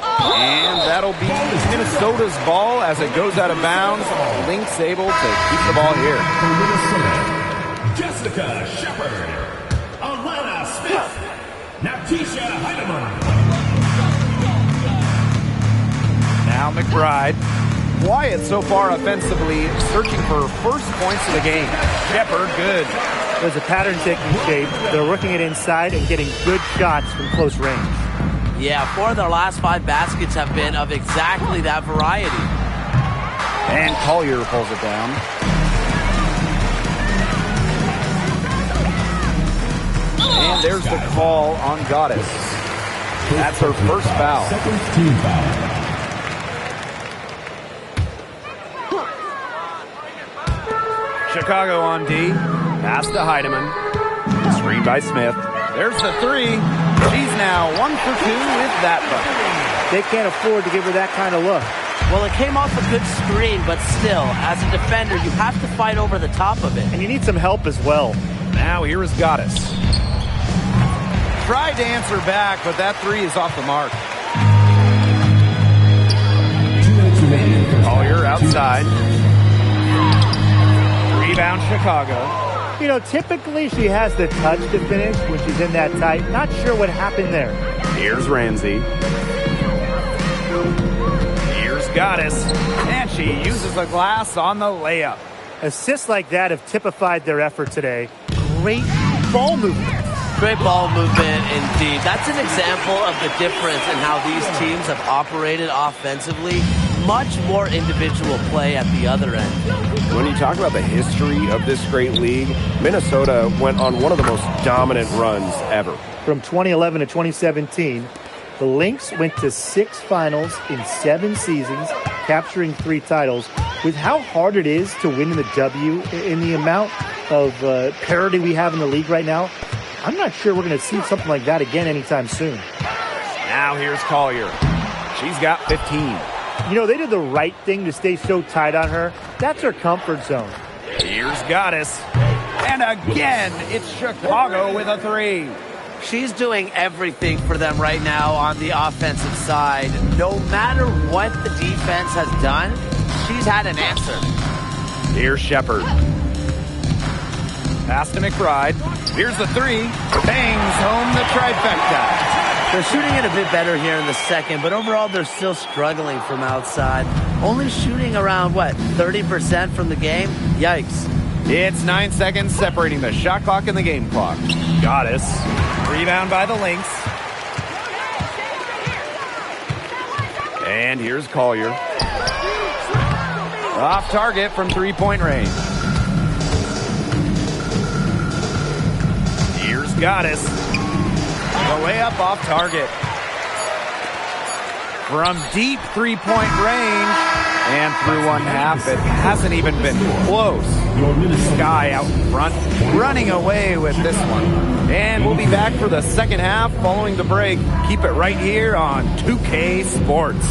And that'll be Minnesota's ball as it goes out of bounds. Lynx able to keep the ball here. Jessica Shepard. Alana Smith. Natisha Heidemann. Now McBride. Quiet so far offensively, searching for first points of the game. Shepard, good. There's a pattern taking shape. They're working it inside and getting good shots from close range. Yeah, 4 of their last 5 baskets have been of exactly that variety. And Collier pulls it down. And there's the call on Goddess. That's her first foul. Second team foul. Chicago on D. Pass to Heidemann. Screen by Smith. There's the three. She's now 1 for 2 with that bucket. They can't afford to give her that kind of look. Well, it came off a good screen, but still, as a defender, you have to fight over the top of it. And you need some help as well. Now here is Goddess. Tried to answer back, but that three is off the mark. 2 minutes remaining. Collier outside. Rebound Chicago. You know, typically she has the touch to finish when she's in that tight. Not sure what happened there. Here's Ramsey. Here's Goddess. And she uses the glass on the layup. Assists like that have typified their effort today. Great ball movement. Great ball movement indeed. That's an example of the difference in how these teams have operated offensively. Much more individual play at the other end. When you talk about the history of this great league, Minnesota went on one of the most dominant runs ever. From 2011 to 2017, the Lynx went to 6 finals in 7 seasons, capturing 3 titles. With how hard it is to win in the W, in the amount of parity we have in the league right now, I'm not sure we're going to see something like that again anytime soon. Now here's Collier. She's got 15. You know, they did the right thing to stay so tight on her. That's her comfort zone. Here's Goddess. And again, it's Chicago with a three. She's doing everything for them right now on the offensive side. No matter what the defense has done, she's had an answer. Here's Shepard. Pass to McBride. Here's the three. Bangs home the trifecta. They're shooting it a bit better here in the second, but overall they're still struggling from outside. Only shooting around, 30% from the game? Yikes. It's 9 seconds separating the shot clock and the game clock. Goddess. Rebound by the Lynx. And here's Collier. Off target from three-point range. Here's Goddess. The layup off target. From deep three-point range and through one half, it hasn't even been close. Sky out in front, running away with this one. And we'll be back for the second half following the break. Keep it right here on 2K Sports.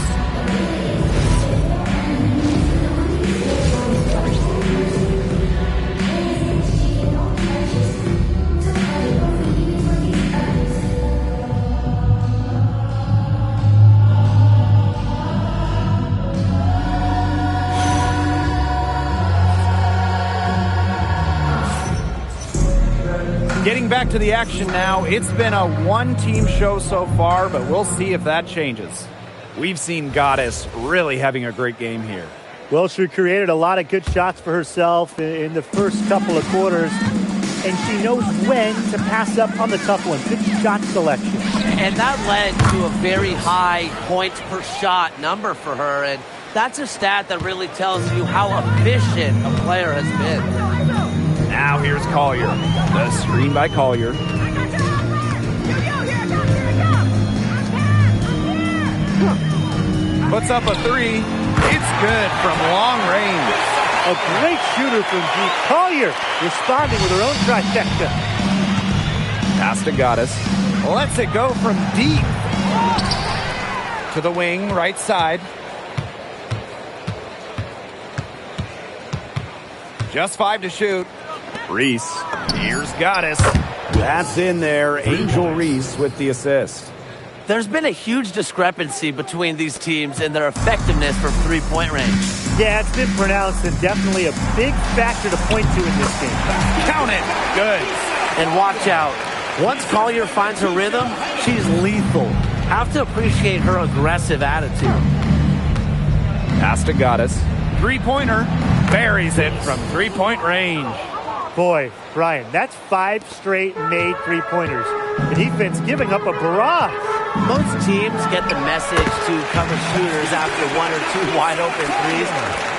Getting back to the action now. It's been a one-team show so far, but we'll see if that changes. We've seen Goddess really having a great game here. Well, she created a lot of good shots for herself in the first couple of quarters, and she knows when to pass up on the tough one. Good shot selection. And that led to a very high points per shot number for her, and that's a stat that really tells you how efficient a player has been. Now here's Collier. The screen by Collier. Puts up a three. It's good from long range. A great shooter from deep. Collier responding with her own trifecta. Pass to Goddess. Lets it go from deep. To the wing, right side. Just 5 to shoot. Reese. Here's Goddess. That's in there. Angel Reese with the assist. There's been a huge discrepancy between these teams in their effectiveness from three-point range. Yeah, it's been pronounced and definitely a big factor to point to in this game. Count it. Good. And watch out. Once Collier finds her rhythm, she's lethal. Have to appreciate her aggressive attitude. Pass to Goddess. Three-pointer. Buries it from three-point range. Boy, Brian, that's 5 straight made three-pointers. The defense giving up a barrage. Most teams get the message to cover shooters after 1 or 2 wide-open threes,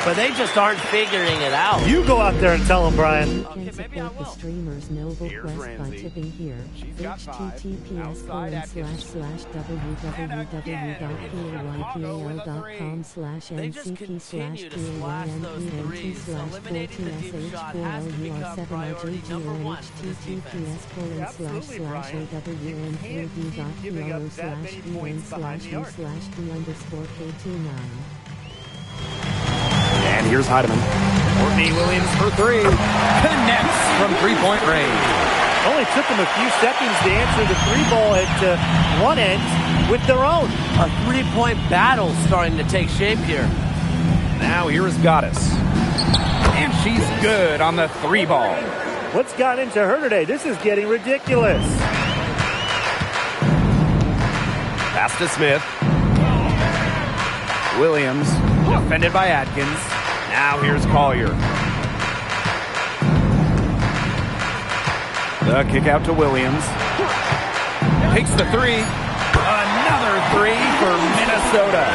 but they just aren't figuring it out. You go out there and tell them, Brian. Can support the streamer's noble quest by tipping here. https://www.paypal.com/ncp/paytm/d_d_kt9. And here's Heidemann. Courtney Williams for three. Connects from three-point range. Only took them a few seconds to answer the three ball at one end with their own. A three-point battle starting to take shape here. Now here is Goddess. And she's good on the three ball. What's gotten into her today? This is getting ridiculous. Pass to Smith. Williams, defended by Atkins. Now here's Collier. The kick out to Williams. Takes the three. Another three for Minnesota.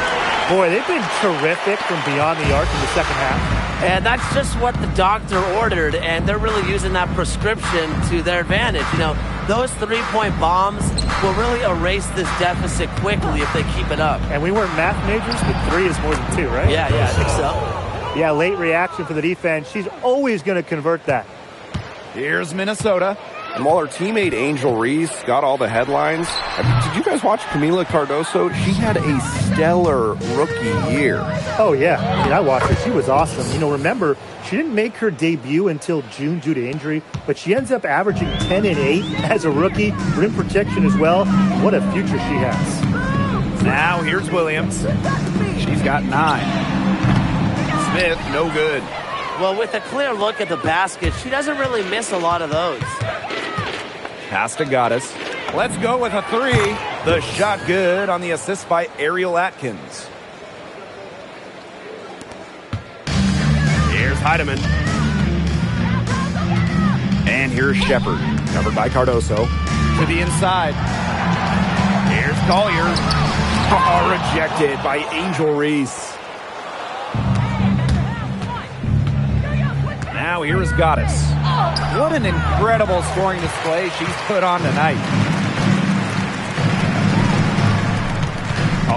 Boy, they've been terrific from beyond the arc in the second half. And that's just what the doctor ordered, and they're really using that prescription to their advantage. You know, those three-point bombs will really erase this deficit quickly if they keep it up. And we weren't math majors, but 3 is more than 2, right? Yeah, I think so. Yeah, late reaction for the defense. She's always going to convert that. Here's Minnesota. And while her teammate Angel Reese got all the headlines, did you guys watch Camila Cardoso? She had a stellar rookie year. Oh, yeah. I mean, I watched her. She was awesome. You know, remember, she didn't make her debut until June due to injury, but she ends up averaging 10 and 8 as a rookie, rim protection as well. What a future she has. Now here's Williams. She's got 9. Smith, no good. Well, with a clear look at the basket, she doesn't really miss a lot of those. Pass to Goddess. Let's go with a three. The shot good on the assist by Ariel Atkins. Here's Heidemann. And here's Shepard. Covered by Cardoso. To the inside. Here's Collier. Oh, rejected by Angel Reese. Now here is Goddess. What an incredible scoring display she's put on tonight.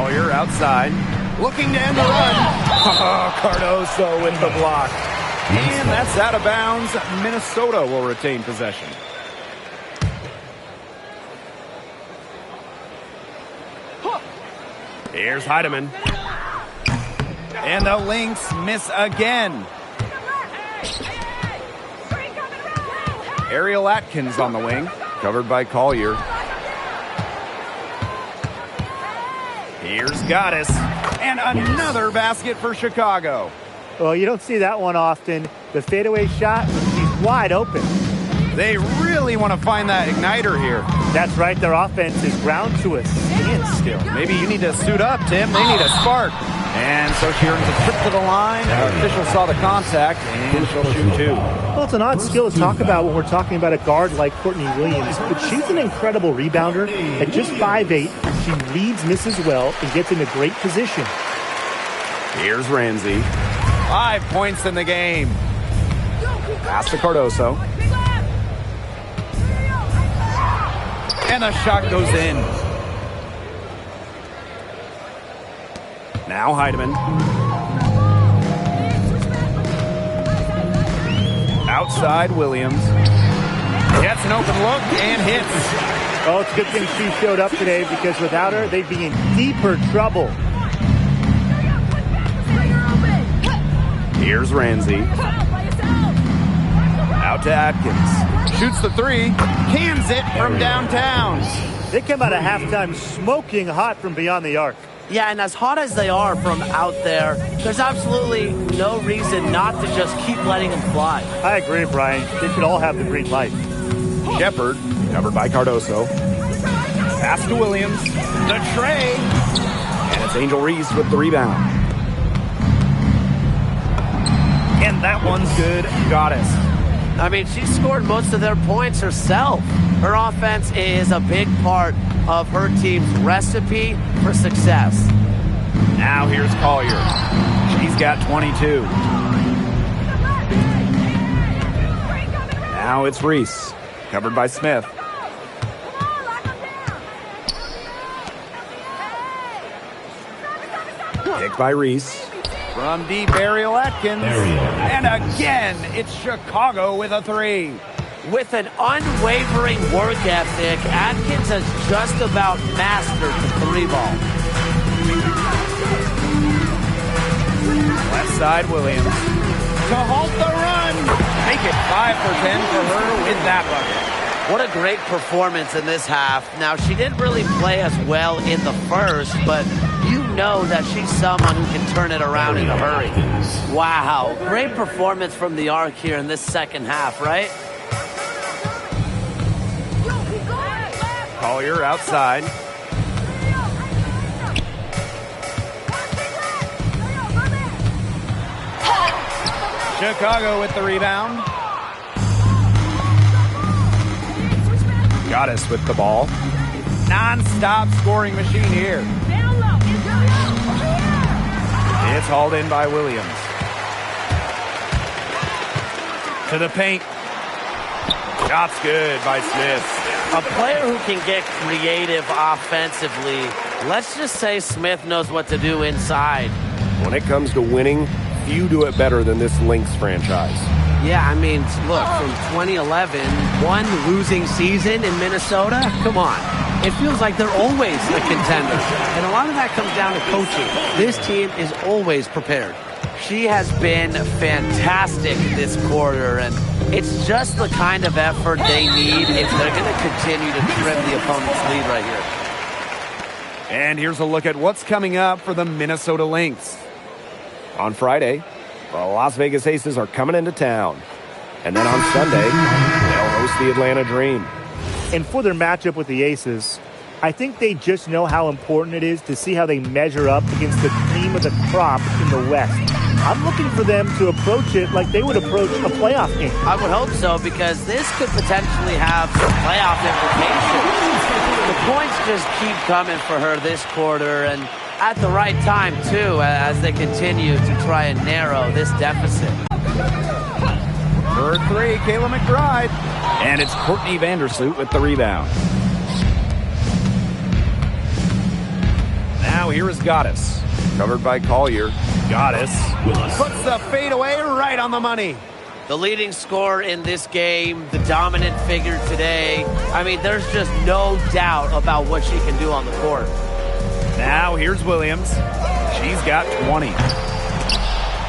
Collier outside. Looking to end the run. Oh, Cardoso with the block. And that's out of bounds. Minnesota will retain possession. Here's Heidemann. And the Lynx miss again. Ariel Atkins on the wing, covered by Collier. Here's Goddess. And another basket for Chicago. Well, you don't see that one often. The fadeaway shot, he's wide open. They really want to find that igniter here. That's right, their offense is ground to a standstill. Maybe you need to suit up, Tim. They need a spark. And so she earns a trip to the line. Our official saw the contact, and she'll shoot two. Well, it's an odd skill to talk about when we're talking about a guard like Courtney Williams, but she's an incredible rebounder. At just 5'8", she reads misses well and gets into great position. Here's Ramsey. 5 points in the game. Pass to Cardoso. And the shot goes in. Now Heidemann. Outside Williams. Gets an open look and hits. Oh, it's a good thing she showed up today because without her, they'd be in deeper trouble. Here's Ramsey. Out to Atkins. Shoots the three. Cans it from downtown. They come out of halftime smoking hot from beyond the arc. Yeah, and as hot as they are from out there, there's absolutely no reason not to just keep letting them fly. I agree, Brian. They should all have the green light. Shepard, covered by Cardoso. Pass to Williams. The tray. And it's Angel Reese with the rebound. And that one's good. Goddess. I mean, she scored most of their points herself. Her offense is a big part of her team's recipe for success. Now here's Collier. She's got 22. Now it's Reese, covered by Smith. Picked by Reese. From deep, Ariel Atkins. And again, it's Chicago with a three. With an unwavering work ethic, Atkins has just about mastered the three ball. Left side, Williams. To halt the run. Make it 5 for 10 for her with that bucket. What a great performance in this half. Now, she didn't really play as well in the first, but you know that she's someone who can turn it around in a hurry. Wow, great performance from the arc here in this second half, right? Collier outside. Chicago with the rebound. Goddess with the ball. Non-stop scoring machine here. It's hauled in by Williams. To the paint. Shot's good by Smith. A player who can get creative offensively. Let's just say Smith knows what to do inside. When it comes to winning, few do it better than this Lynx franchise. Yeah, I mean, look, from 2011, one losing season in Minnesota, come on. It feels like they're always a contender. And a lot of that comes down to coaching. This team is always prepared. She has been fantastic this quarter, and it's just the kind of effort they need if they're going to continue to trim the opponent's lead right here. And here's a look at what's coming up for the Minnesota Lynx. On Friday, the Las Vegas Aces are coming into town. And then on Sunday, they'll host the Atlanta Dream. And for their matchup with the Aces, I think they just know how important it is to see how they measure up against the cream of the crop in the West. I'm looking for them to approach it like they would approach a playoff game. I would hope so, because this could potentially have some playoff implications. The points just keep coming for her this quarter, and at the right time, too, as they continue to try and narrow this deficit. For three, Kayla McBride. And it's Courtney Vandersloot with the rebound. Now Now here is Goddess. Covered by Collier. Goddess puts the fadeaway right on the money. The leading scorer in this game, the dominant figure today. I mean, there's just no doubt about what she can do on the court. Now here's Williams. She's got 20.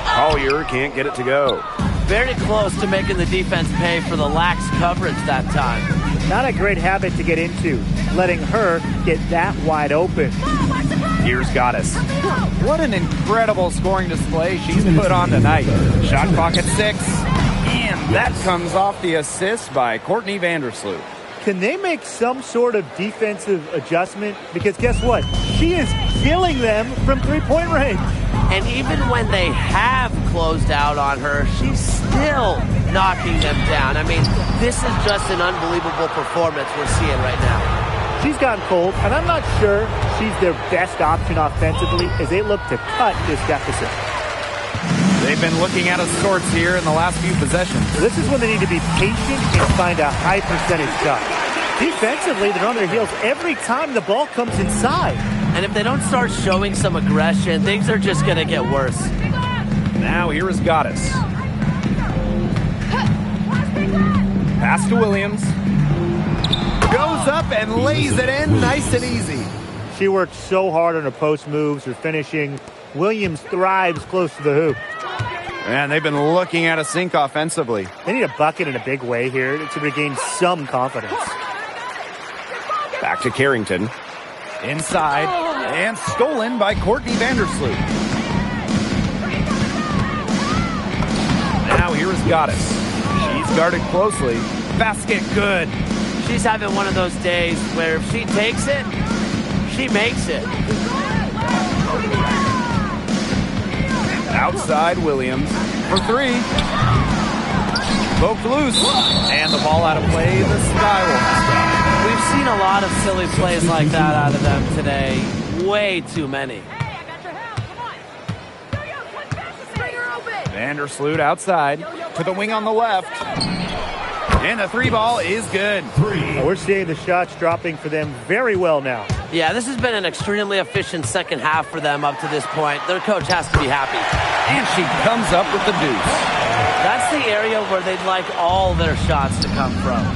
Collier can't get it to go. Very close to making the defense pay for the lax coverage that time. Not a great habit to get into, letting her get that wide open. Here's Goddess. What an incredible scoring display she's put on tonight. Shot clock at 6. And that comes off the assist by Courtney Vandersloot. Can they make some sort of defensive adjustment? Because guess what? She is killing them from three-point range. And even when they have closed out on her, she's still knocking them down. I mean, this is just an unbelievable performance we're seeing right now. She's gotten cold, and I'm not sure she's their best option offensively as they look to cut this deficit. They've been looking out of sorts here in the last few possessions. This is when they need to be patient and find a high percentage shot. Defensively, they're on their heels every time the ball comes inside. And if they don't start showing some aggression, things are just going to get worse. Now here is Goddess. Pass to Williams. Goes up and lays it in nice and easy. She worked so hard on her post moves, her finishing. Williams thrives close to the hoop. And they've been looking at a sink offensively. They need a bucket in a big way here to regain some confidence. Back to Carrington. Inside and stolen by Courtney Vandersloot. Now here is Goddess. She's guarded closely. Basket good. She's having one of those days where if she takes it, she makes it. Outside Williams for 3. Poked loose. And the ball out of play. The Sky will have. We've seen a lot of silly plays like that out of them today. Way too many. Vandersloot outside to the wing on the left. And the 3 ball is good. We're seeing the shots dropping for them very well now. Yeah, this has been an extremely efficient second half for them up to this point. Their coach has to be happy. And she comes up with the deuce. That's the area where they'd like all their shots to come from.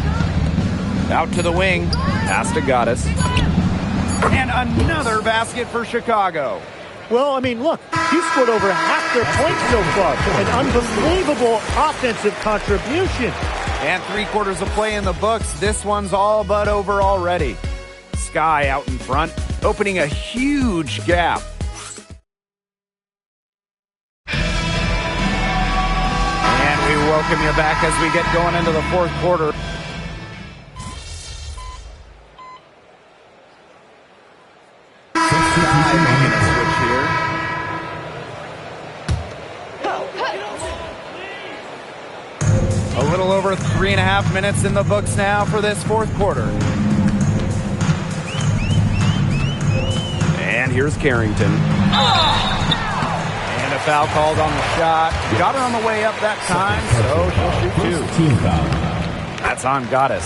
Out to the wing. Pass to Goddess. And another basket for Chicago. Well, I mean, look, you scored over half their points so far. An unbelievable offensive contribution. And 3/4 of play in the books. This one's all but over already. Sky out in front, opening a huge gap. And we welcome you back as we get going into the 4th quarter. Making a switch here. A little over 3.5 minutes in the books now for this 4th quarter. And here's Carrington. And a foul called on the shot. Got her on the way up that time, so she'll shoot 2. Team foul. That's on Goddess.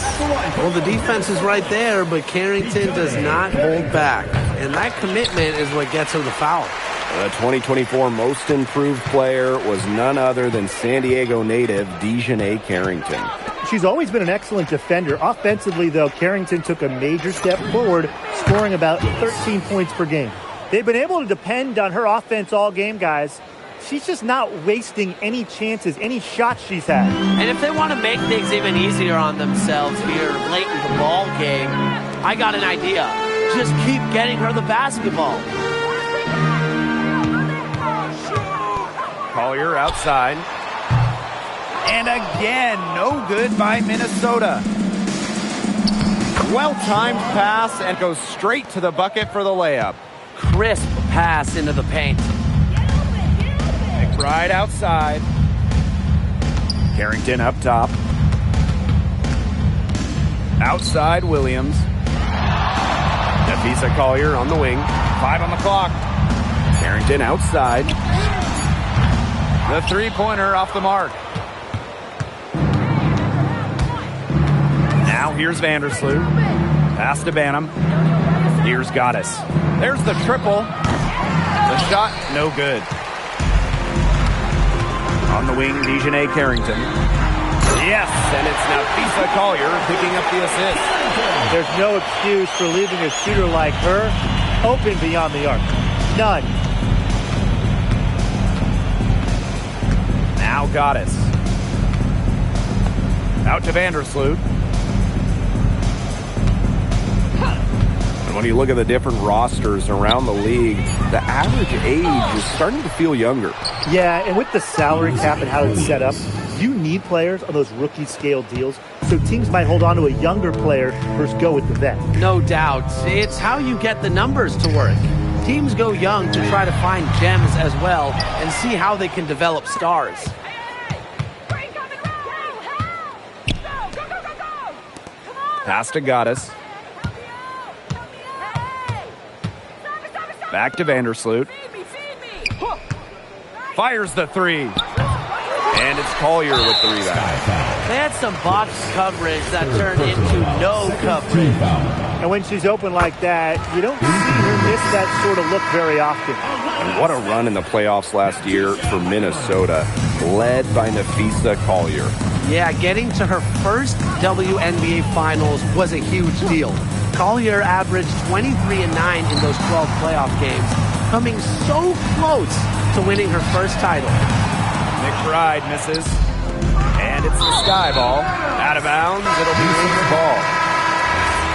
Well, the defense is right there, but Carrington does not hold back. And that commitment is what gets her the foul. The 2024 Most Improved Player was none other than San Diego native Dejanay Carrington. She's always been an excellent defender. Offensively, though, Carrington took a major step forward, scoring about 13 points per game. They've been able to depend on her offense all game, guys. She's just not wasting any chances, any shots she's had. And if they want to make things even easier on themselves here late in the ball game, I got an idea. Just keep getting her the basketball. Collier outside. And again, no good by Minnesota. Well-timed pass and goes straight to the bucket for the layup. Crisp pass into the paint. McBride outside. Carrington up top. Outside Williams. Nafisa Collier on the wing. 5 on the clock. Carrington outside. The 3-pointer off the mark. Now here's Vandersloot. Pass to Banham. Here's Goddess. There's the triple. Shot, no good. On the wing, Dejanay Carrington. Yes, and it's Nafisa Collier picking up the assist. There's no excuse for leaving a shooter like her open beyond the arc. None. Now Goddess. Out to Vandersloot. And when you look at the different rosters around the league, the average age is starting to feel younger. Yeah, and with the salary cap and how it's set up, you need players on those rookie scale deals, so teams might hold on to a younger player versus go with the vet. No doubt. It's how you get the numbers to work. Teams go young to try to find gems as well and see how they can develop stars. Pass to Goddess. Back to Vandersloot. Fires the three. And it's Collier with the rebound. They had some box coverage that turned into no coverage. And when she's open like that, you don't see her miss that sort of look very often. And what a run in the playoffs last year for Minnesota, led by Nafisa Collier. Yeah, getting to her first WNBA Finals was a huge deal. Collier averaged 23 and 9 in those 12 playoff games, coming so close to winning her first title. McBride misses. And it's the sky ball. Out of bounds. It'll be Wings ball.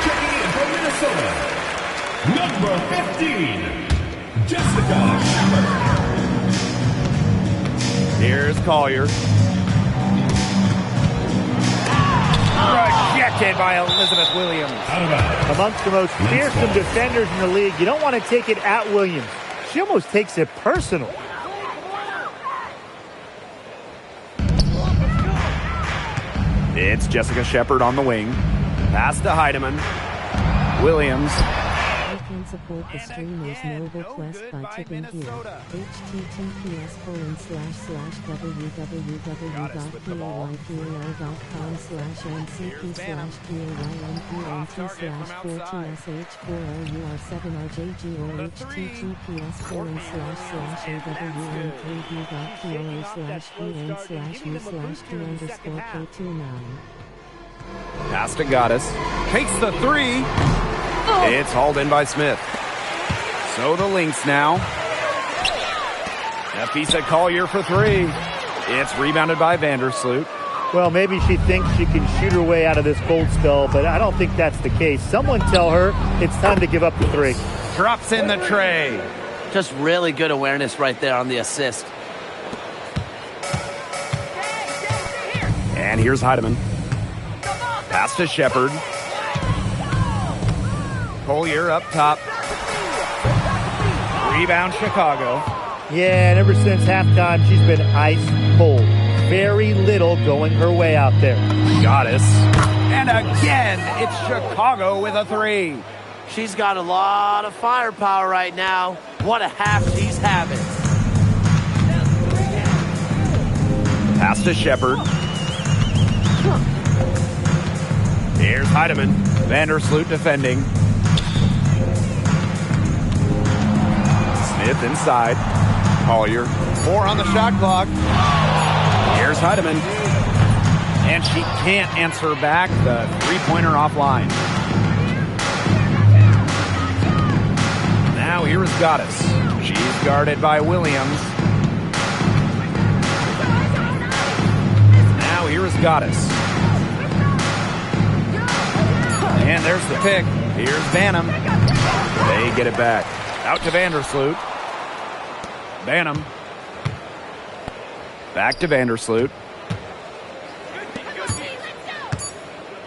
Checking in from Minnesota, number 15, Jessica Shepard. Here's Collier. Rejected by Elizabeth Williams. Out of bounds. Amongst the most fearsome defenders in the league, you don't want to take it at Williams. She almost takes it personal. It's Jessica Shepard on the wing. Pass to Heidemann. Williams. You can support the streamer's mobile quest by tipping here. https://www.paypal/ncp/4TSH4OUR7RJG or https://3v.plo/vn/u/2_k29. Pass to Goddess. Takes the three. It's hauled in by Smith. So the Lynx now. Nafisa Collier for three. It's rebounded by Vandersloot. Well, maybe she thinks she can shoot her way out of this cold spell, but I don't think that's the case. Someone tell her it's time to give up the three. Drops in the tray. Just really good awareness right there on the assist. And here's Heidemann. Pass to Shepard. Collier up top. Rebound Chicago. Yeah, and ever since halftime, she's been ice cold. Very little going her way out there. Goddess. And again, it's Chicago with a three. She's got a lot of firepower right now. What a half she's having. Pass to Shepard. Here's Heidemann. Vandersloot defending. Smith inside. Collier. 4 on the shot clock. Here's Heidemann. And she can't answer back the three-pointer offline. Now here is Goddess. She's guarded by Williams. Now here is Goddess. And there's the pick. Here's Banham. They get it back. Out to Vandersloot. Banham. Back to Vandersloot.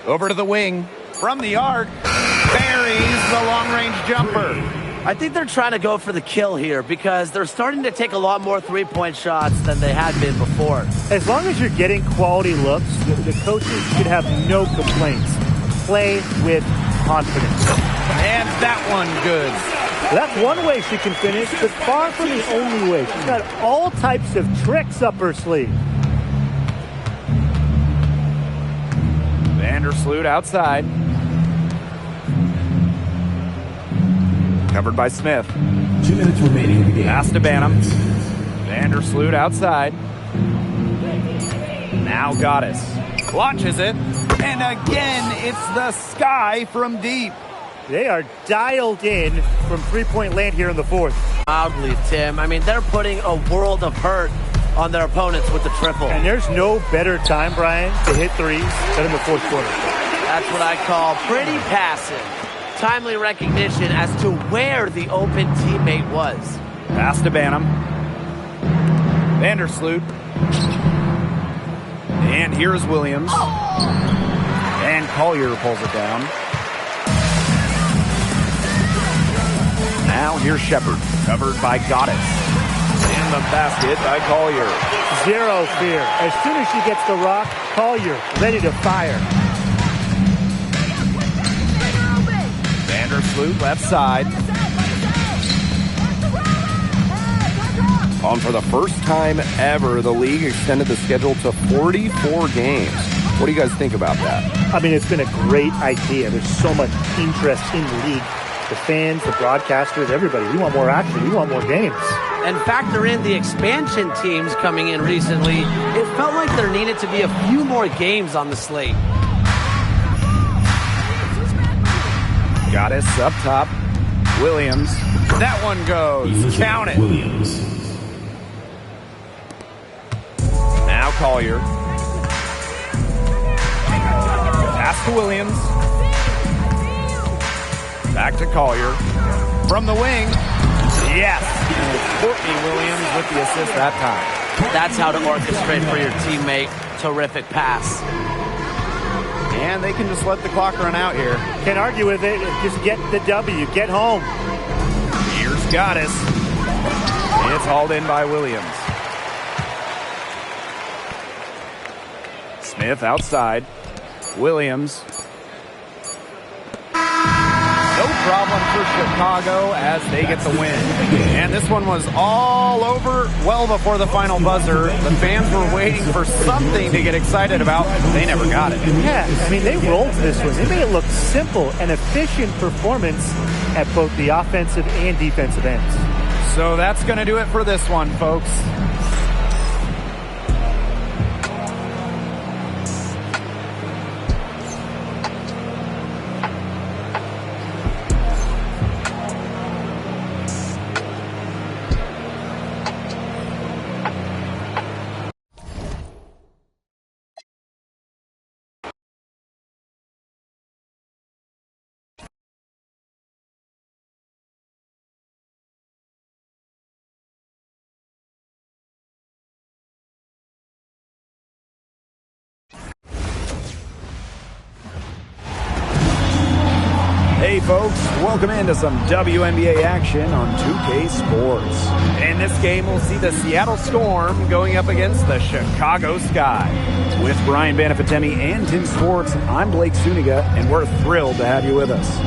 Over to the wing. From the arc. Buries the long-range jumper. I think they're trying to go for the kill here because they're starting to take a lot more three-point shots than they had been before. As long as you're getting quality looks, the coaches should have no complaints. Play with confidence. And that one good. That's one way she can finish, but far from the only way. She's got all types of tricks up her sleeve. Vandersloot outside. Covered by Smith. 2 minutes remaining in the game. Pass to Banham. Vandersloot outside. Now Goddess. Launches it. And again, it's the sky from deep. They are dialed in from three-point land here in the fourth. Loudly, Tim. I mean, they're putting a world of hurt on their opponents with the triple. And there's no better time, Brian, to hit threes than in the fourth quarter. That's what I call pretty passive. Timely recognition as to where the open teammate was. Pass to Banham. Vandersloot. And here's Williams. And Collier pulls it down. Now here's Shepard. Covered by Goddess. In the basket by Collier. Zero fear. As soon as she gets the rock, Collier ready to fire. Vandersloot left side. For the first time ever, the league extended the schedule to 44 games. What do you guys think about that? I mean, it's been a great idea. There's so much interest in the league. The fans, the broadcasters, everybody. We want more action. We want more games. And factor in the expansion teams coming in recently, it felt like there needed to be a few more games on the slate. Goddess up top. Williams. That one goes. Count it. Williams. Now Collier. Pass to Williams. Back to Collier. From the wing. Yes. And Courtney Williams with the assist that time. That's how to orchestrate for your teammate. Terrific pass. And they can just let the clock run out here. Can't argue with it. Just get the W. Get home. Here's Goddess. It's hauled in by Williams. Smith outside. Williams. No problem for Chicago as they get the win. And this one was all over well before the final buzzer. The fans were waiting for something to get excited about. They never got it. Yeah, I mean, they rolled this one. They made it look simple and efficient performance at both the offensive and defensive ends. So that's going to do it for this one, folks. Hey folks, welcome into some WNBA action on 2K Sports. In this game, we'll see the Seattle Storm going up against the Chicago Sky. With Brian Banafitemi and Tim Swartz, I'm Blake Suniga, and we're thrilled to have you with us.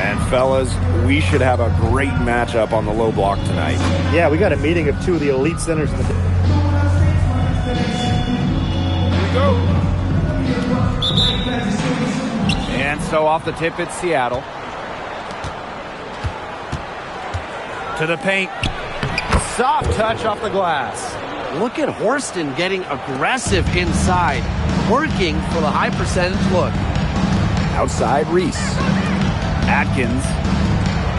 And fellas, we should have a great matchup on the low block tonight. Yeah, we got a meeting of two of the elite centers in the... Here we go. And so off the tip, it's Seattle. To the paint. Soft touch off the glass. Look at Horston getting aggressive inside, working for the high percentage look. Outside, Reese. Atkins.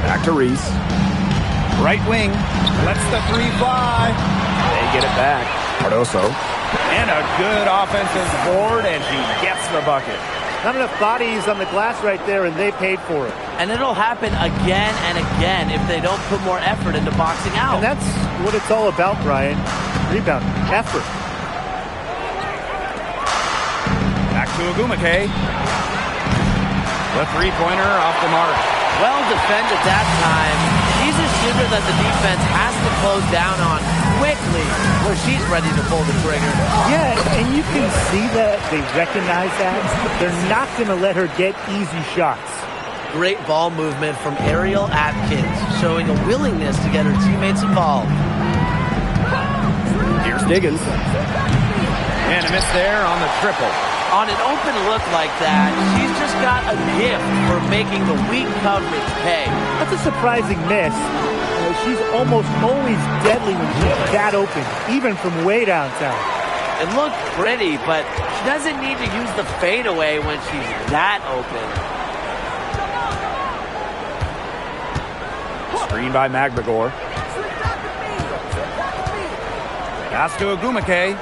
Back to Reese. Right wing. Lets the three fly. They get it back. Cardoso. And a good offensive board, and she gets the bucket. Not enough bodies on the glass right there, and they paid for it. And it'll happen again and again if they don't put more effort into boxing out. And that's what it's all about, Brian. Rebound, effort. Back to Agumake. The three-pointer off the mark. Well defended that time. He's a shooter that the defense has to close down on quickly where she's ready to pull the trigger. Yeah, and you can see that they recognize that. They're not going to let her get easy shots. Great ball movement from Ariel Atkins, showing a willingness to get her teammates involved. Here's Diggins. And a miss there on the triple. On an open look like that, she's just got a gift for making the weak coverage pay. That's a surprising miss. She's almost always deadly when she's that open, even from way downtown. It looked pretty, but she doesn't need to use the fadeaway when she's that open. Screen by Magbagor. Pass to Ogumake.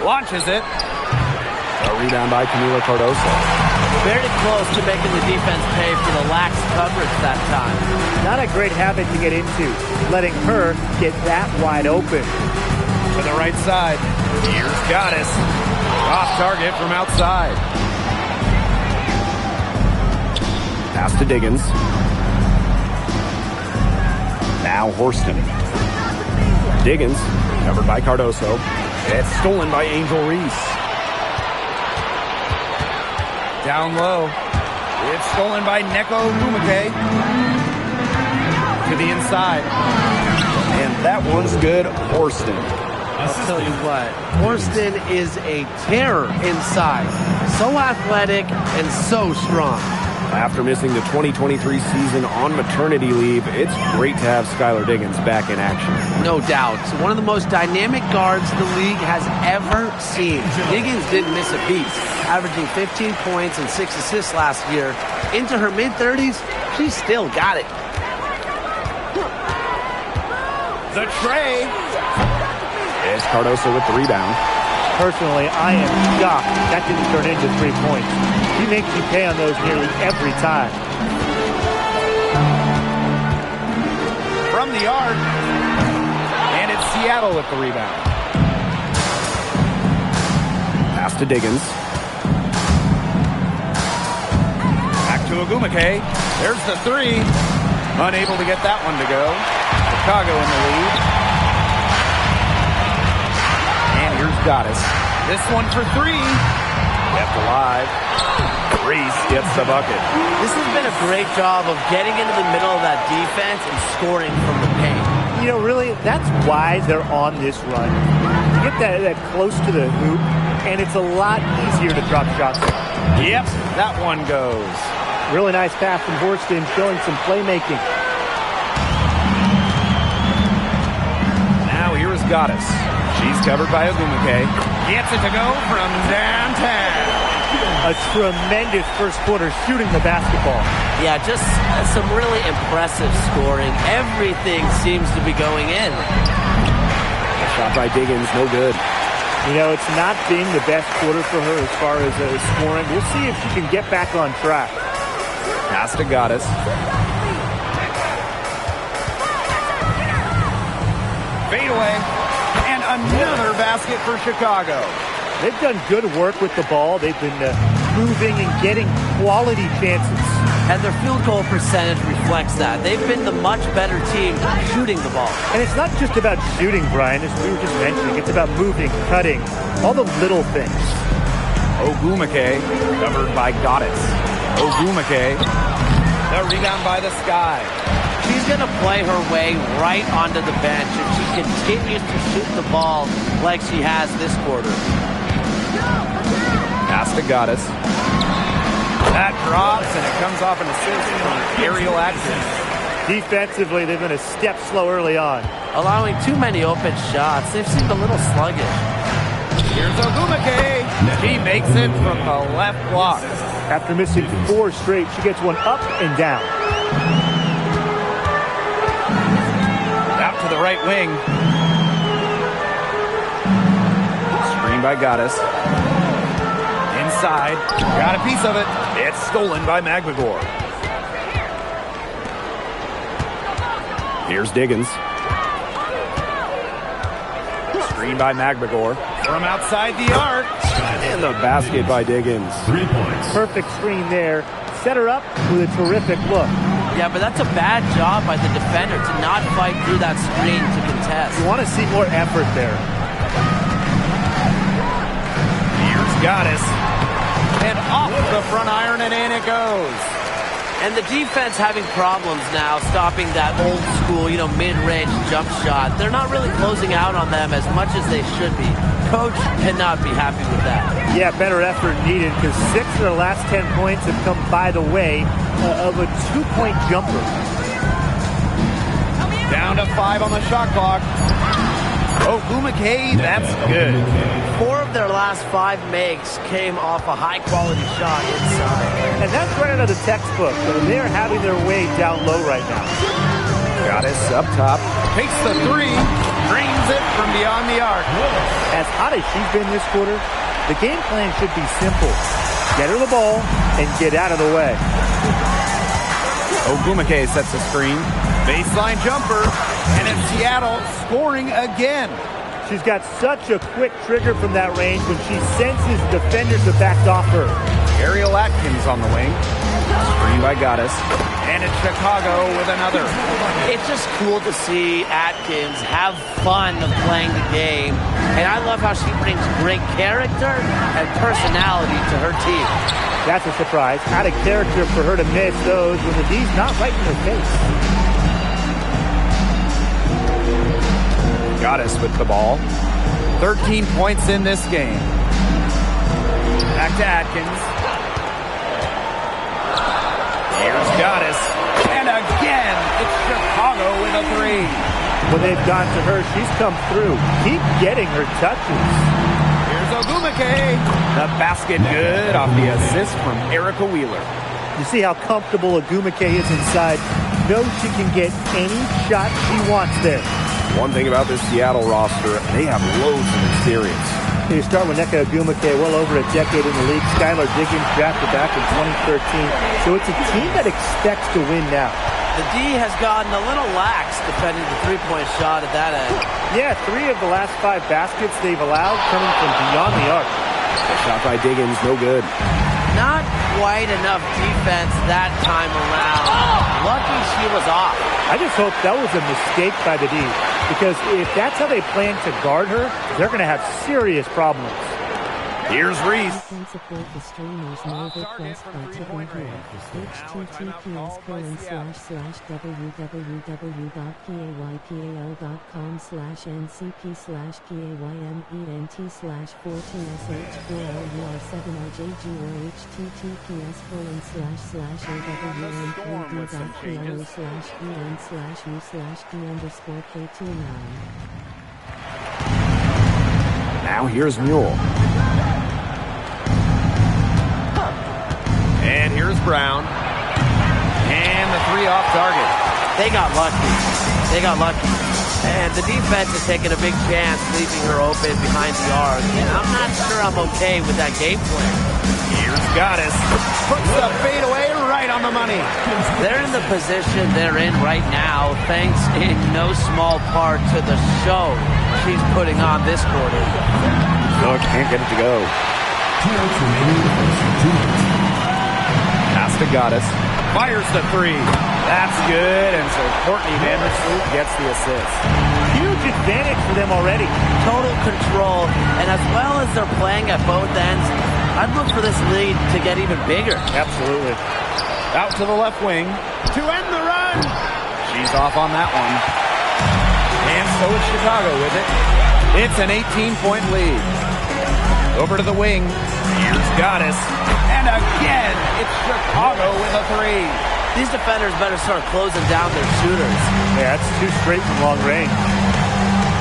Launches it. A rebound by Camila Cardoso. Very close to making the defense pay for the lax coverage that time. Not a great habit to get into, letting her get that wide open. To the right side. Here's Goddess. Off target from outside. Pass to Diggins. Now Horston. Diggins, covered by Cardoso. It's stolen by Angel Reese. Down low. It's stolen by Neko Ogumake. To the inside. And that one's good. Horston. I'll tell you what, Horston is a terror inside. So athletic and so strong. After missing the 2023 season on maternity leave, it's great to have Skylar Diggins back in action. No doubt. One of the most dynamic guards the league has ever seen. Diggins didn't miss a beat, averaging 15 points and 6 assists last year. Into her mid-30s, she's still got it. The tray. It's Cardoso with the rebound. Personally, I am shocked that didn't turn into 3 points. He makes you pay on those nearly every time. From the arc. And it's Seattle with the rebound. Pass to Diggins. Back to Ogumake. There's the three. Unable to get that one to go. Chicago in the lead. And here's Goddess. This one for three. Kept alive. Reese gets the bucket. This has been a great job of getting into the middle of that defense and scoring from the paint. You know, really, that's why they're on this run. You get that close to the hoop, and it's a lot easier to drop shots. Yep, that one goes. Really nice pass from Horston, showing some playmaking. Now here is Goddess. She's covered by Ogumake. Gets it to go from downtown. A tremendous first quarter shooting the basketball. Yeah, just some really impressive scoring. Everything seems to be going in. Shot by Diggins, no good. You know, it's not been the best quarter for her as far as scoring. We'll see if she can get back on track. Pass to Goddess. Fade away. And another basket for Chicago. They've done good work with the ball. They've been moving and getting quality chances. And their field goal percentage reflects that. They've been the much better team shooting the ball. And it's not just about shooting, Brian, as we were just mentioning. It's about moving, cutting, all the little things. Ogumake, covered by Goddess. Ogumake, the rebound by the Sky. She's going to play her way right onto the bench if she continues to shoot the ball like she has this quarter. Pass to Goddess. That drops, and it comes off an assist from aerial action. Defensively, they've been a step slow early on. Allowing too many open shots. They've seemed a little sluggish. Here's Ogumake. He makes it from the left block. After missing 4 straight, she gets one up and down. Out to the right wing. Screen by Goddess. Inside. Got a piece of it. It's stolen by Magbagor. Here's Diggins. Screen by Magbagor. From outside the arc. And the basket by Diggins. 3 points. Perfect screen there. Set her up with a terrific look. Yeah, but that's a bad job by the defender to not fight through that screen to contest. You want to see more effort there. Here's Goddess. And off the front iron, and in it goes. And the defense having problems now stopping that old school, mid-range jump shot. They're not really closing out on them as much as they should be. Coach cannot be happy with that. Yeah, better effort needed because 6 of their last 10 points have come by the way of a 2-point jumper. Down to 5 on the shot clock. Ogumake, that's good. 4 of their last 5 makes came off a high-quality shot inside. And that's right out of the textbook. They're having their way down low right now. Goddess up top. Takes the 3. Drains it from beyond the arc. As hot as she's been this quarter, the game plan should be simple. Get her the ball and get out of the way. Ogumake sets the screen. Baseline jumper. And it's Seattle scoring again. She's got such a quick trigger from that range when she senses defenders have backed off her. Ariel Atkins on the wing. Screen by Goddess. And it's Chicago with another. It's just cool to see Atkins have fun of playing the game. And I love how she brings great character and personality to her team. That's a surprise. Out of character for her to miss those when the D's not right in her face. Goddess with the ball. 13 points in this game. Back to Atkins. Here's Goddess. And again, it's Chicago with a 3. When they've gone to her, she's come through. Keep getting her touches. Here's Ogumake. The basket good off the assist from Erica Wheeler. You see how comfortable Ogumake is inside. Knows she can get any shot she wants there. One thing about this Seattle roster, they have loads of experience. You start with Nneka Ogumake, well over a decade in the league. Skylar Diggins drafted back in 2013. So it's a team that expects to win now. The D has gotten a little lax defending the three-point shot at that end. Yeah, 3 of the last 5 baskets they've allowed coming from beyond the arc. Shot by Diggins, no good. Not quite enough defense that time around. Lucky she was off. I just hope that was a mistake by the D, because if that's how they plan to guard her, they're going to have serious problems. Here's Reese. You can support the streamers no request by tipping here. https://www.payypal.com/ncp/payont/own/j/g/oht/ps/1/u/7rjg/tt/4TS8WL7RJG/OHTTPS:///OWN/ENT/USL/KT9. Now here's Mule. And here's Brown. And the 3 off target. They got lucky. And the defense is taking a big chance, leaving her open behind the arc. And I'm not sure I'm okay with that game plan. Here's Goddess. Puts the fade away right on the money. They're in the position they're in right now, thanks in no small part to the show she's putting on this quarter. No, can't get it to go. Pass to Goddess. Fires the 3. That's good. And so Courtney Vandersloot gets the assist. Huge advantage for them already. Total control. And as well as they're playing at both ends, I'd look for this lead to get even bigger. Absolutely. Out to the left wing. To end the run. She's off on that one. And so is Chicago with it. It's an 18-point lead. Over to the wing. Here's Goddess. And again, it's Chicago with a 3. These defenders better start closing down their shooters. Yeah, that's 2 straight from long range.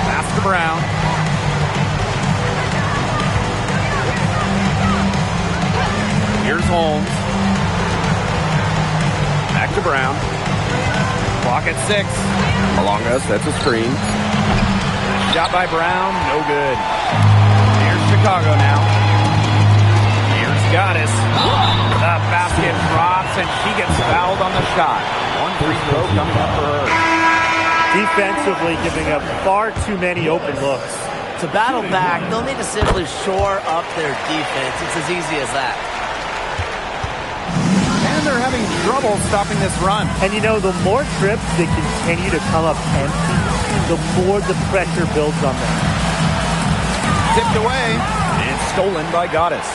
Pass to Brown. Here's Holmes. Back to Brown. Clock at 6. Malonga sets a screen. Shot by Brown, no good. Here's Chicago now. Here's Goddess. The basket drops and she gets fouled on the shot. 1 free throw coming up for her. Defensively giving up far too many open looks. To battle back, they'll need to simply shore up their defense. It's as easy as that. And they're having trouble stopping this run. And the more trips they continue to come up empty, the more the pressure builds on them. Tipped away and stolen by Goddess.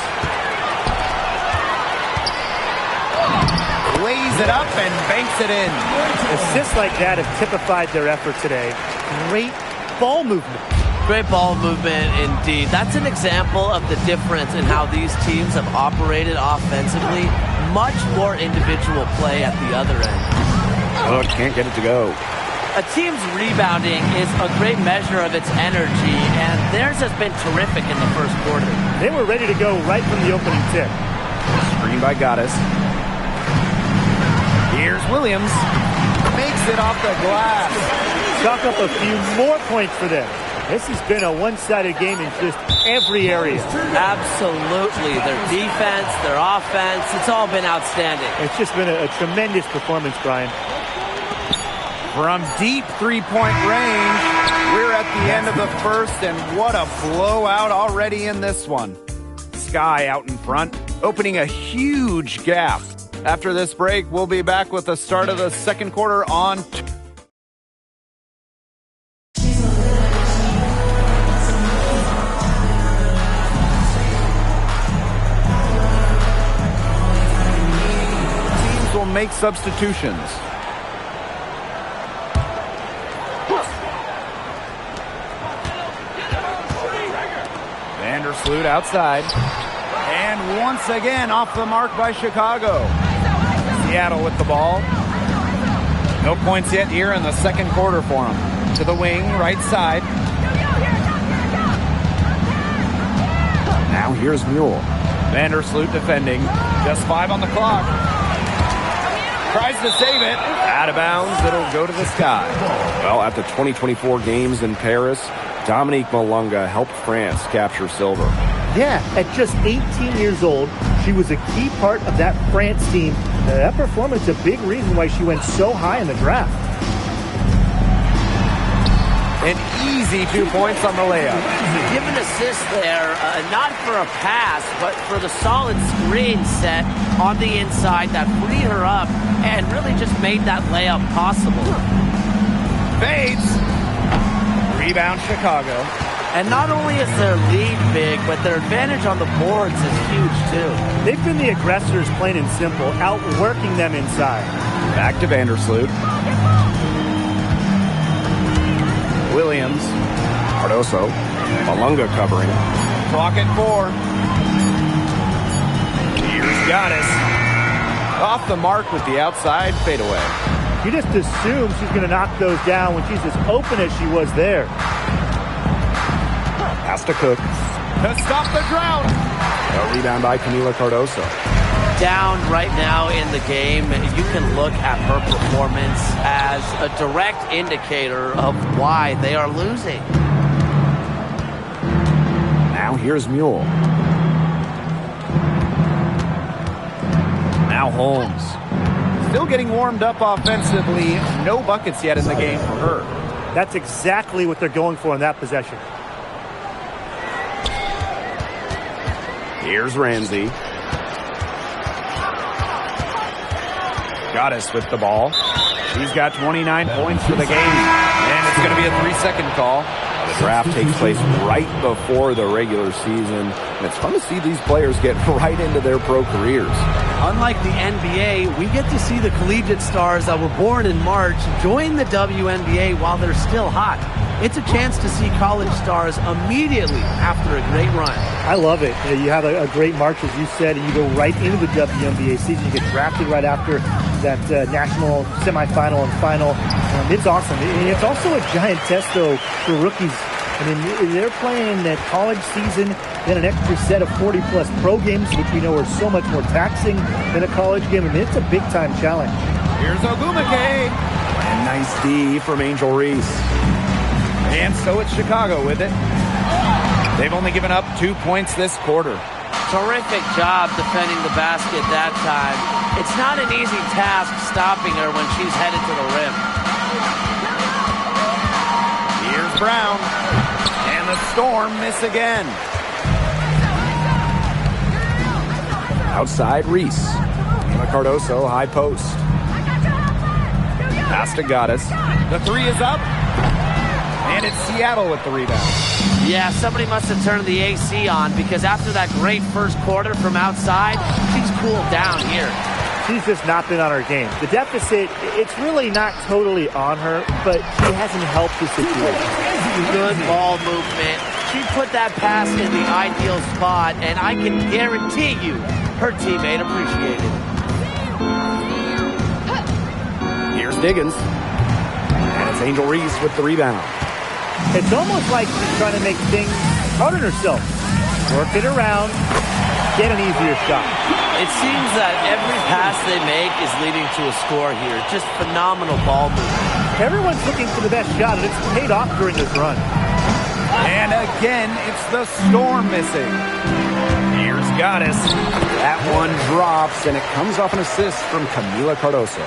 lays it up and banks it in. Assists like that have typified their effort today. Great ball movement. Great ball movement indeed. That's an example of the difference in how these teams have operated offensively. Much more individual play at the other end. Oh, can't get it to go. A team's rebounding is a great measure of its energy, and theirs has been terrific in the first quarter. They were ready to go right from the opening tip. Screen by Goddess. Here's Williams. Makes it off the glass. Chalk up a few more points for them. This has been a one-sided game in just every area. Absolutely. Their defense, their offense, it's all been outstanding. It's just been a tremendous performance, Brian. From deep three-point range, we're at the end of the first, and what a blowout already in this one. Sky out in front, opening a huge gap. After this break, we'll be back with the start of the second quarter on teams will make substitutions. Vandersloot outside. And once again off the mark by Chicago. Seattle with the ball. No points yet here in the second quarter for them. To the wing, right side. Now here's Mule. Vandersloot defending. Just 5 on the clock. Tries to save it. Out of bounds. It'll go to the Sky. Well, at the 2024 games in Paris, Dominique Malunga helped France capture silver. Yeah, at just 18 years old, she was a key part of that France team. That performance, a big reason why she went so high in the draft. An easy 2 points on the layup. Give an assist there, not for a pass, but for the solid screen set on the inside that freed her up and really just made that layup possible. Fades. Rebound Chicago. And not only is their lead big, but their advantage on the boards is huge too. They've been the aggressors, plain and simple, outworking them inside. Back to Vandersloot. Williams. Cardoso. Malunga covering. Clock at 4. Here's Goddess. Off the mark with the outside fadeaway. You just assume she's going to knock those down when she's as open as she was there. Pass to Cook. To stop the drought. A rebound by Camila Cardoso. Down right now in the game, you can look at her performance as a direct indicator of why they are losing. Now here's Mule. Now Holmes. Still getting warmed up offensively. No buckets yet in the game for her. That's exactly what they're going for in that possession. Here's Ramsey. Goddess with the ball. She's got 29 points for the game. And it's going to be a 3-second call. The draft takes place right before the regular season. And it's fun to see these players get right into their pro careers. Unlike the NBA, we get to see the collegiate stars that were born in March join the WNBA while they're still hot. It's a chance to see college stars immediately after a great run. I love it. You have a great March, as you said, and you go right into the WNBA season. You get drafted right after that national semifinal and final. It's awesome. And it's also a giant test, though, for rookies. I mean, they're playing that college season, then an extra set of 40-plus pro games, which we know are so much more taxing than a college game. I mean, it's a big-time challenge. Here's Ogumake. And nice D from Angel Reese. And so it's Chicago with it. They've only given up 2 points this quarter. Terrific job defending the basket that time. It's not an easy task stopping her when she's headed to the rim. Here's Brown. And the Storm miss again. Outside Reese. Cardoso, high post. Pass to Goddess. The 3 is up. And it's Seattle with the rebound. Yeah, somebody must have turned the AC on because after that great first quarter from outside, she's cooled down here. she's just not been on her game. The deficit, it's really not totally on her, but she hasn't helped the situation. Good ball movement. She put that pass in the ideal spot, and I can guarantee you her teammate appreciated it. Here's Diggins. And it's Angel Reese with the rebound. It's almost like she's trying to make things hard on herself. Work it around, get an easier shot. It seems that every pass they make is leading to a score here. Just phenomenal ball movement. Everyone's looking for the best shot, and it's paid off during this run. And again, it's the Storm missing. Here's Goddess. That one drops, and it comes off an assist from Camila Cardoso.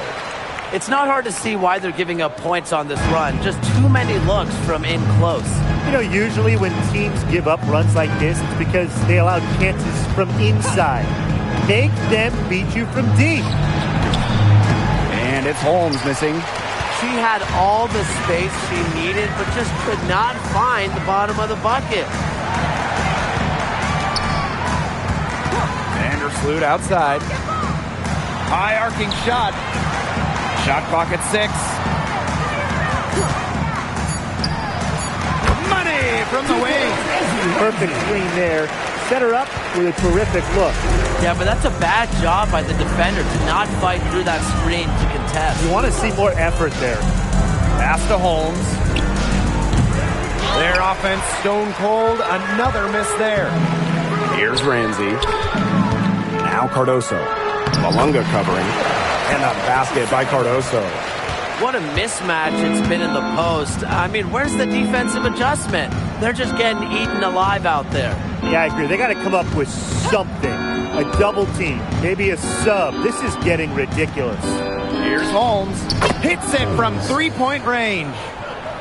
It's not hard to see why they're giving up points on this run. Just too many looks from in close. You know, usually when teams give up runs like this, it's because they allow chances from inside. Make them beat you from deep. And it's Holmes missing. She had all the space she needed, but just could not find the bottom of the bucket. Vandersloot outside. High arcing shot. Shot clock at 6. Money from the wing. Perfect screen there. Set her up with a terrific look. Yeah, but that's a bad job by the defender to not fight through that screen to contest. You want to see more effort there. Pass to Holmes. Their offense stone cold. Another miss there. Here's Ramsey. Now Cardoso. Malunga covering. And a basket by Cardoso. What a mismatch it's been in the post. I mean, where's the defensive adjustment? They're just getting eaten alive out there. Yeah, I agree. They got to come up with something. A double team, maybe a sub. This is getting ridiculous. Here's Holmes. Hits it from three-point range.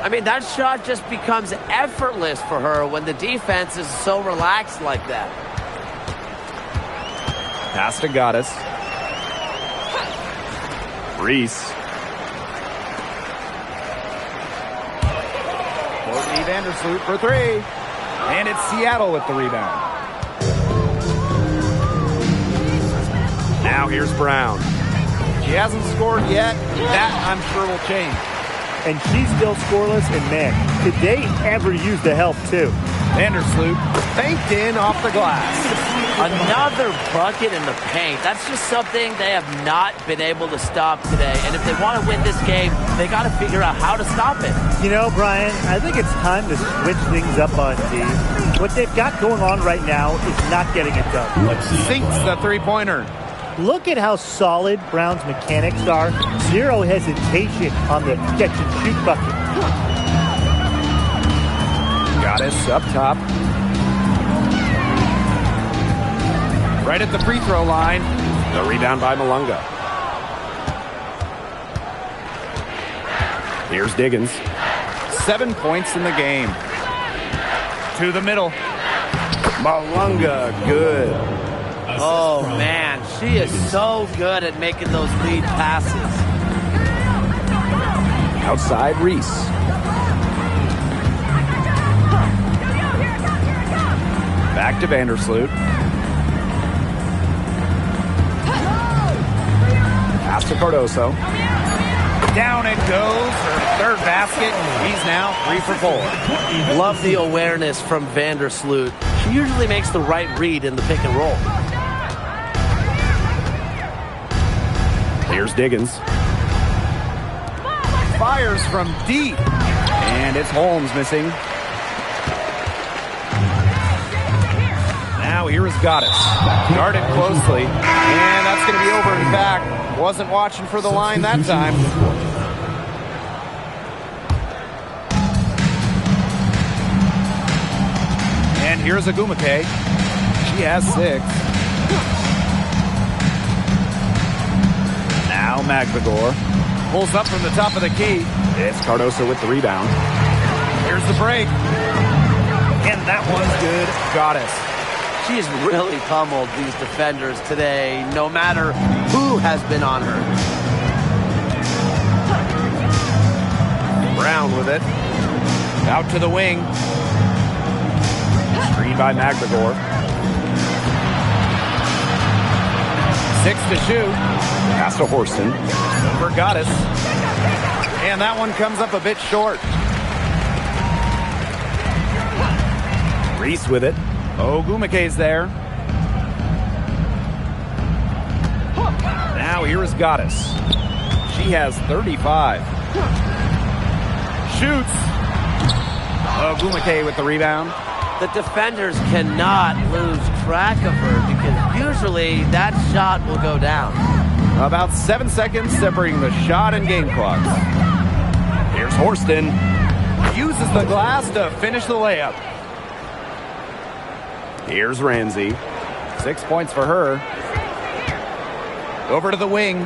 I mean, that shot just becomes effortless for her when the defense is so relaxed like that. Pass to Goddess. Reese. Courtney Vandersloot for 3. And it's Seattle with the rebound. Now here's Brown. She hasn't scored yet. That, I'm sure, will change. And she's still scoreless, and man, could they ever use the help, too? Vandersloot banked in off the glass. Another bucket in the paint. That's just something they have not been able to stop today. And if they want to win this game, they got to figure out how to stop it. You know, Brian, I think it's time to switch things up on D. What they've got going on right now is not getting it done. Sinks the three-pointer. Look at how solid Brown's mechanics are. Zero hesitation on the catch-and-shoot bucket. Goddess up top. Right at the free throw line. The rebound by Malunga. Here's Diggins. 7 points in the game. To the middle. Malunga, good. Oh, man. She is so good at making those lead passes. Outside Reese. Back to Vandersloot. Pass to Cardoso. Down it goes. Her third basket. He's now 3 for 4. Love the awareness from Vandersloot. She usually makes the right read in the pick and roll. Here's Diggins. Fires from deep. And it's Holmes missing. Now here is Goddess. Guarded closely. And that's going to be over and back. Wasn't watching for the line that time. And here's Agumake. She has 6. Now Magvigor pulls up from the top of the key. It's Cardoso with the rebound. Here's the break. And that one's good. Goddess. She's really pummeled these defenders today, no matter who has been on her. Brown with it. Out to the wing. Screen by Magvigor. 6 to shoot. Pass to Horston. Over Goddess. And that one comes up a bit short. Reese with it. Ogumake's there. Now here is Goddess. She has 35. Shoots. Ogumake with the rebound. The defenders cannot lose track of her because usually that shot will go down. About 7 seconds separating the shot and game clocks. Here's Horston. Uses the glass to finish the layup. Here's Ramsey. 6 points for her. Over to the wing.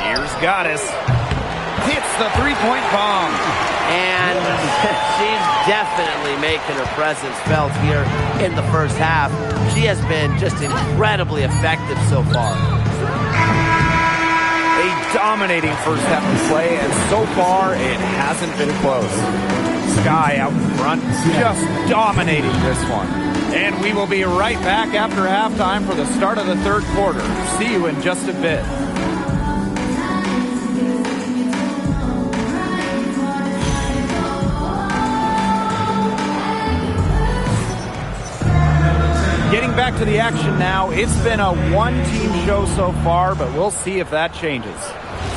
Here's Goddess. Hits the three-point bomb. And she's definitely making her presence felt here in the first half. She has been just incredibly effective so far. A dominating first half of play, and so far it hasn't been close. Sky out in front, just dominating this one. And we will be right back after halftime for the start of the third quarter. See you in just a bit. Getting back to the action now. It's been a one-team show so far, but we'll see if that changes.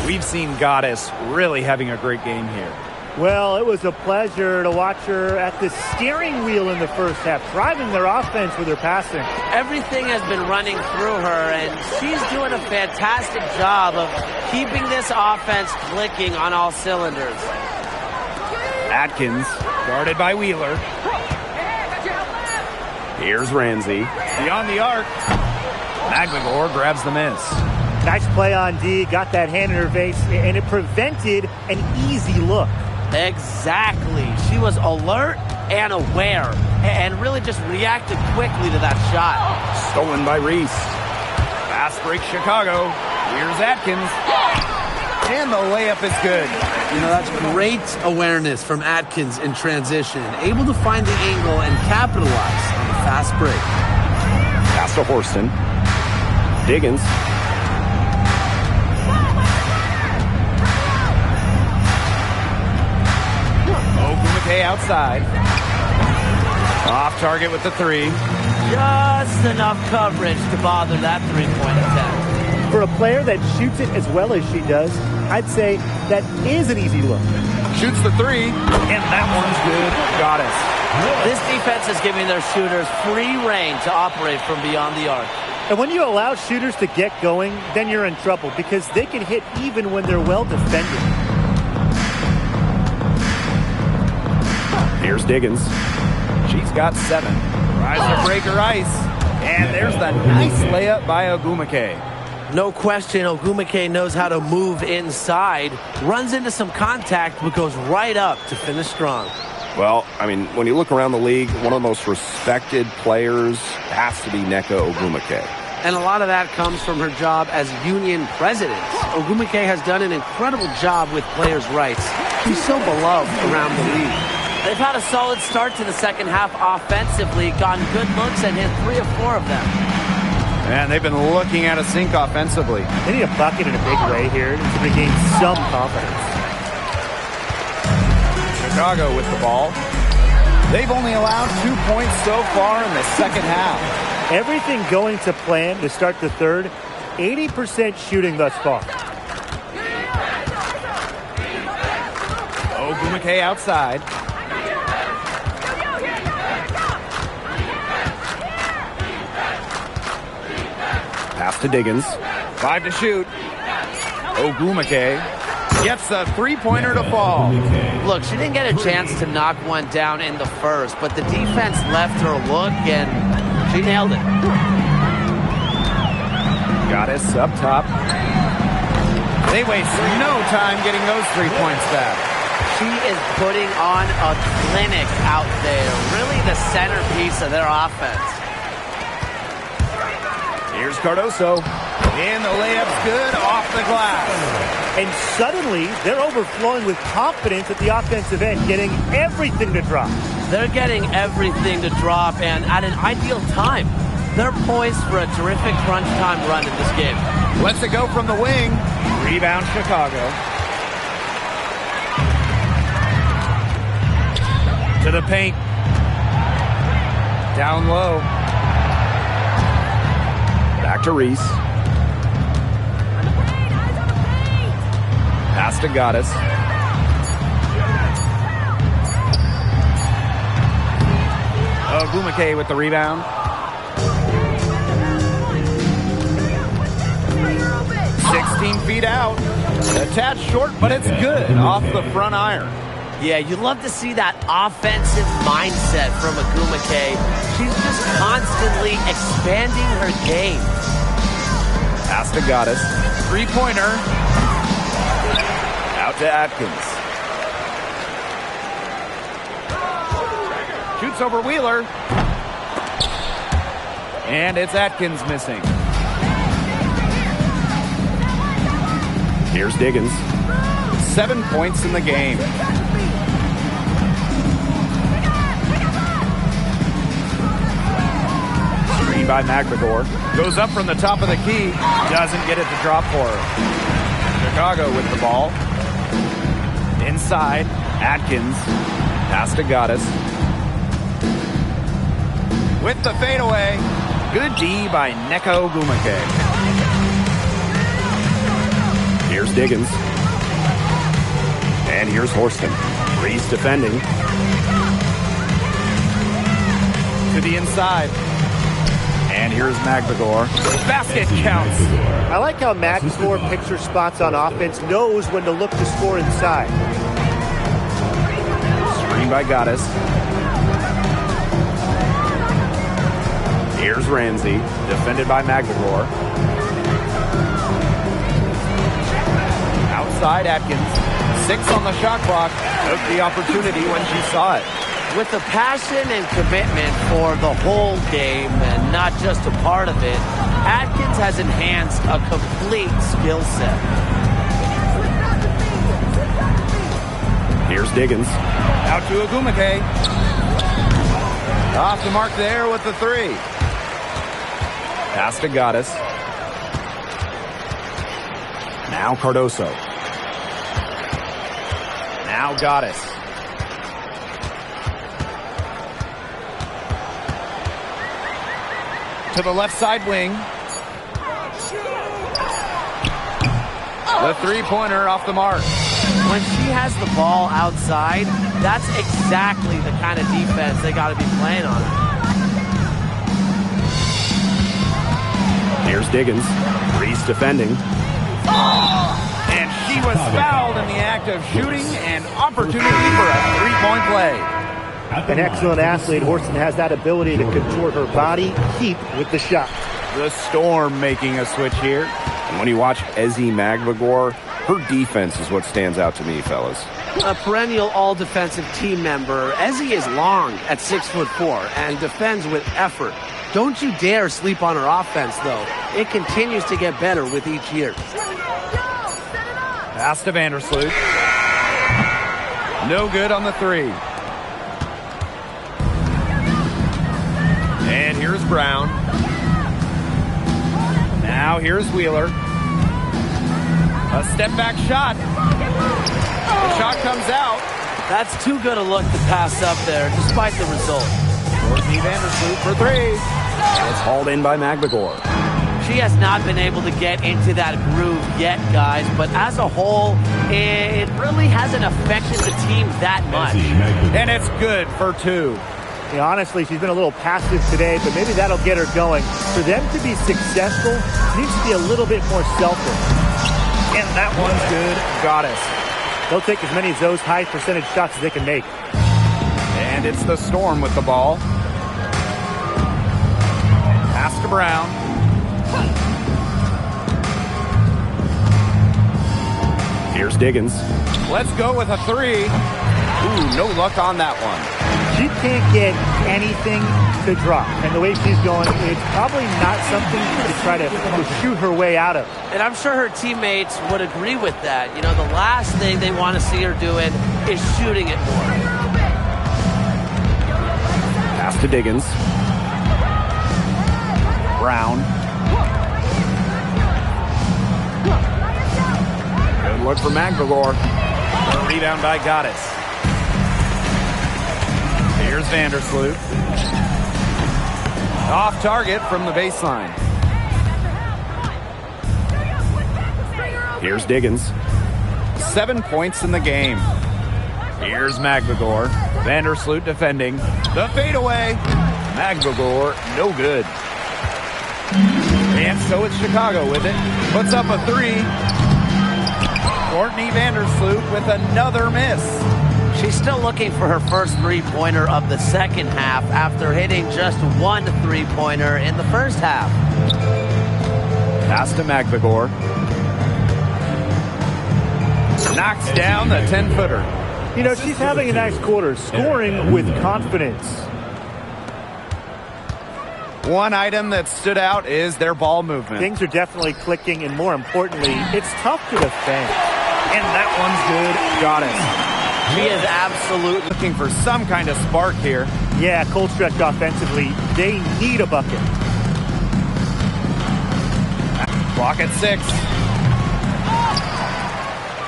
We've seen Goddess really having a great game here. Well, it was a pleasure to watch her at the steering wheel in the first half, driving their offense with her passing. Everything has been running through her, and she's doing a fantastic job of keeping this offense clicking on all cylinders. Atkins, guarded by Wheeler. Here's Ramsey. Beyond the arc. McLemore grabs the miss. Nice play on D, got that hand in her face, and it prevented an easy look. Exactly. She was alert and aware and really just reacted quickly to that shot. Stolen by Reese. Fast break Chicago. Here's Atkins. And the layup is good. You know, that's great awareness from Atkins in transition. Able to find the angle and capitalize on the fast break. Pass to Horston. Diggins. Ogumake outside. Off target with the three. Just enough coverage to bother that three-point attempt. For a player that shoots it as well as she does, I'd say that is an easy look. Shoots the three, and that one's good. Goddess. This defense is giving their shooters free reign to operate from beyond the arc. And when you allow shooters to get going, then you're in trouble because they can hit even when they're well defended. Here's Diggins. She's got 7. Tries to break her ice. And there's the nice layup by Ogumake. No question, Ogumake knows how to move inside, runs into some contact, but goes right up to finish strong. Well, I mean, when you look around the league, one of the most respected players has to be Nneka Ogumake. And a lot of that comes from her job as union president. Ogumake has done an incredible job with players' rights. She's so beloved around the league. They've had a solid start to the second half offensively, gotten good looks and hit 3 of 4 of them. And they've been looking at a sink offensively. They need a bucket in a big way here to regain some confidence. Chicago with the ball. They've only allowed 2 points so far in the second half. Everything going to plan to start the third. 80% shooting thus far. Ogumake outside. Pass to Diggins. 5 to shoot. Ogumake gets the three-pointer to fall. Look, she didn't get a chance to knock one down in the first, but the defense left her a look, and she nailed it. Goddess up top. They waste no time getting those 3 points back. She is putting on a clinic out there, really the centerpiece of their offense. Here's Cardoso. And the layup's good off the glass. And suddenly, they're overflowing with confidence at the offensive end, getting everything to drop. They're getting everything to drop, and at an ideal time. they're poised for a terrific crunch time run in this game. Lets it go from the wing. Rebound Chicago. To the paint. Down low. Back to Reese. Pass to Goddess. Ogumake with the rebound. 16 feet out. A tad short, but it's good off the front iron. Yeah, you love to see that offensive mindset from Ogumake. She's just constantly expanding her game. Pass to Goddess. Three-pointer. Out to Atkins. Shoots over Wheeler. And it's Atkins missing. Here's Diggins. 7 points in the game. Screen by McBagor. Goes up from the top of the key. Doesn't get it to drop for her. Chicago with the ball. Inside. Atkins. Pass to Goddess. With the fadeaway. Good D by Neko Ogumake. Here's Diggins. And here's Horston. Reese defending. To the inside. And here's McBagor. Basket counts. I like how McBagor picks her spots on offense, knows when to look to score inside. Screen by Goddess. Here's Ramsey, defended by McBagor. Outside Atkins. 6 on the shot clock. Took the opportunity when she saw it. With the passion and commitment for the whole game and not just a part of it, Atkins has enhanced a complete skill set. Here's Diggins. Out to Ogumake. Off the mark there with the 3. Pass to Goddess. Now Cardoso. Now Goddess. To the left side wing. The three-pointer off the mark. When she has the ball outside, that's exactly the kind of defense they got to be playing on. Here's Diggins. Reese defending. And she was fouled in the act of shooting, and opportunity for a three-point play. An excellent athlete. Horston has that ability to contort her body, keep with the shot. The Storm making a switch here. And when you watch Ezzy McBagor, her defense is what stands out to me, fellas. A perennial all-defensive team member, Ezzy is long at 6'4" and defends with effort. Don't you dare sleep on her offense, though. It continues to get better with each year. Pass to Vandersloot. No good on the 3. And here's Brown. Now here's Wheeler. A step-back shot. The shot comes out. That's too good a look to pass up there, despite the result. Courtney Vandersloot for 3. It's hauled in by McBagor. She has not been able to get into that groove yet, guys, but as a whole, it really hasn't affected the team that much. And it's good for 2. Yeah, honestly, she's been a little passive today, but maybe that'll get her going. For them to be successful, she needs to be a little bit more selfish. And that one's good. Goddess. They'll take as many of those high percentage shots as they can make. And it's the Storm with the ball. Pass to Brown. Here's Diggins. Let's go with a 3. Ooh, no luck on that one. She can't get anything to drop. And the way she's going, it's probably not something to try to shoot her way out of. And I'm sure her teammates would agree with that. You know, the last thing they want to see her doing is shooting it more. Pass to Diggins. Brown. Good look for Magdalor. The rebound by Goddess. Here's Vandersloot. Off target from the baseline. Here's Diggins. 7 points in the game. Here's Magdalor. Vandersloot defending. The fadeaway. Magdalor, no good. And so it's Chicago with it. Puts up a three. Courtney Vandersloot with another miss. She's still looking for her first three-pointer of the second half after hitting just one three-pointer in the first half. Pass to Magdalor. Knocks down the 10-footer. You know, she's having a nice quarter, scoring with confidence. One item that stood out is their ball movement. Things are definitely clicking, and more importantly, it's tough to defend. And that one's good. Got it. She is absolutely Looking for some kind of spark here. Yeah, cold stretch offensively. They need a bucket. Clock at 6.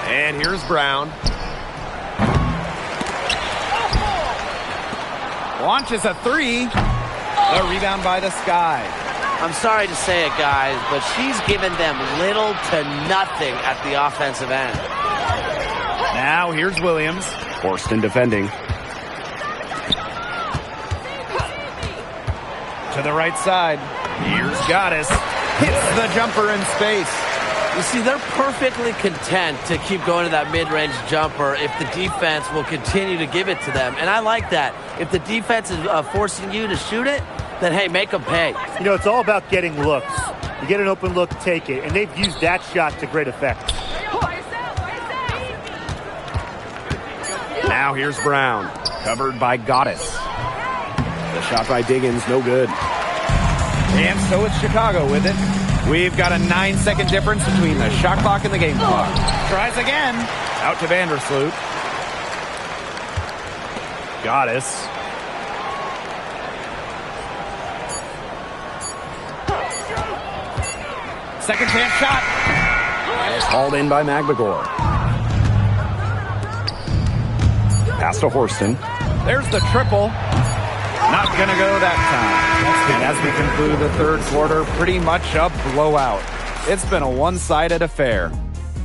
And here's Brown. Launches a three. The rebound by the Sky. I'm sorry to say it, guys, but she's given them little to nothing at the offensive end. Now here's Williams. Horston defending. To the right side. Here's Goddess. Hits the jumper in space. You see, they're perfectly content to keep going to that mid-range jumper if the defense will continue to give it to them. And I like that. If the defense is forcing you to shoot it, then, hey, make them pay. You know, it's all about getting looks. You get an open look, take it. And they've used that shot to great effect. Now here's Brown. Covered by Goddess. The shot by Diggins, no good. And so it's Chicago with it. We've got a 9-second difference between the shot clock and the game clock. Tries again. Out to Vandersloot. Goddess. Second chance shot. It's hauled in by Magdalor. Pass to Horston. There's the triple. Not going to go that time. And as we conclude the third quarter, pretty much a blowout. It's been a one-sided affair.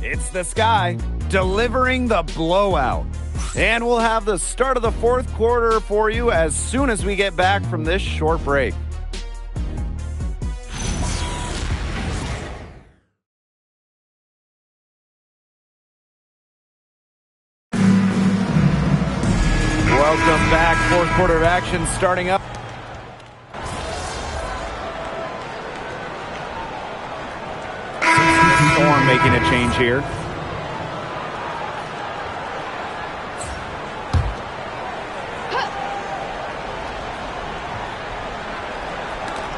It's the Sky delivering the blowout. And we'll have the start of the fourth quarter for you as soon as we get back from this short break. Welcome back. Fourth quarter of action starting up. Storm making a change here.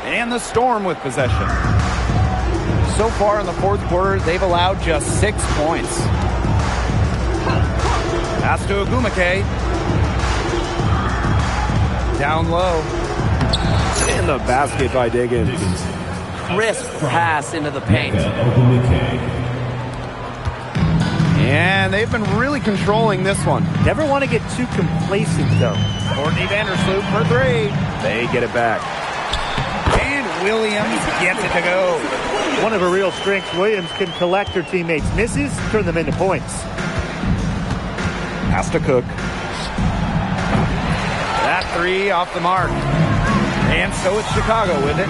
And the Storm with possession. So far in the fourth quarter, they've allowed just 6 points. Pass to Agumake. Down low. And the basket by Diggins. Crisp pass into the paint. And they've been really controlling this one. Never want to get too complacent, though. Courtney Vandersloot for three. They get it back. And Williams gets it to go. One of her real strengths, Williams can collect her teammates' misses, turn them into points. Pass to Cook. That three off the mark. And so it's Chicago with it.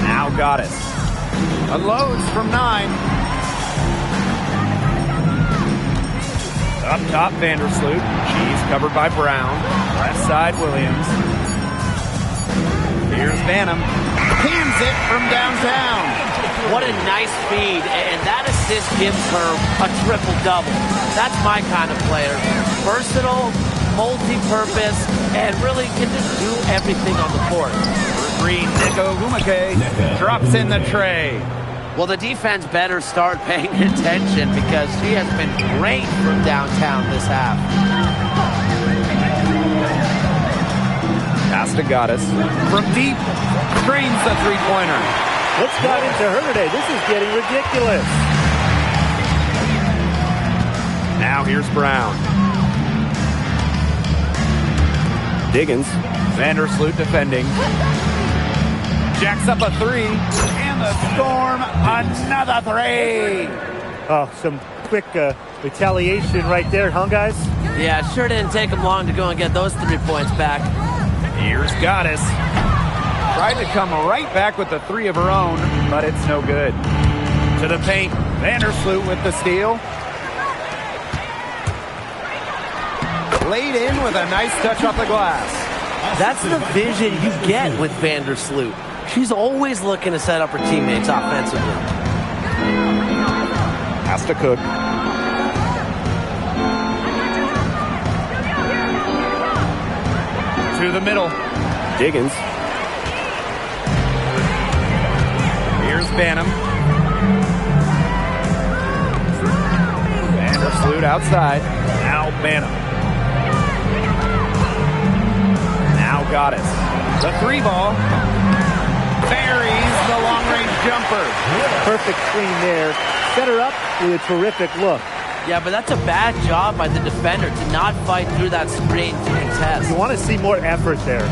Now Goddess. Unloads from 9. Up top, Vandersloot. She's covered by Brown. Left side, Williams. Here's Vanham. Pins it from downtown. What a nice feed, and that assist gives her a triple-double. That's my kind of player. Versatile, multi-purpose, and really can just do everything on the court. Green, Nico Agumake drops in the tray. Well, the defense better start paying attention because she has been great from downtown this half. Pass to Goddess. From deep, screens the three-pointer. What's got into her today? This is getting ridiculous. Now here's Brown. Diggins. Vandersloot defending. Jacks up a three. And the Storm, another three. Oh, some quick retaliation right there, huh, guys? Yeah, sure didn't take them long to go and get those 3 points back. Here's Goddess. Tried to come right back with the three of her own, but it's no good. To the paint. Vandersloot with the steal. Laid in with a nice touch off the glass. That's the vision you get with Vandersloot. She's always looking to set up her teammates offensively. Has to Cook. To the middle. Diggins. Here's Banham. Vandersloot outside. Now Banham. Now Goddess. The three ball. Buries the long-range jumper. Perfect screen there. Set her up with a terrific look. Yeah, but that's a bad job by the defender to not fight through that screen to contest. You want to see more effort there.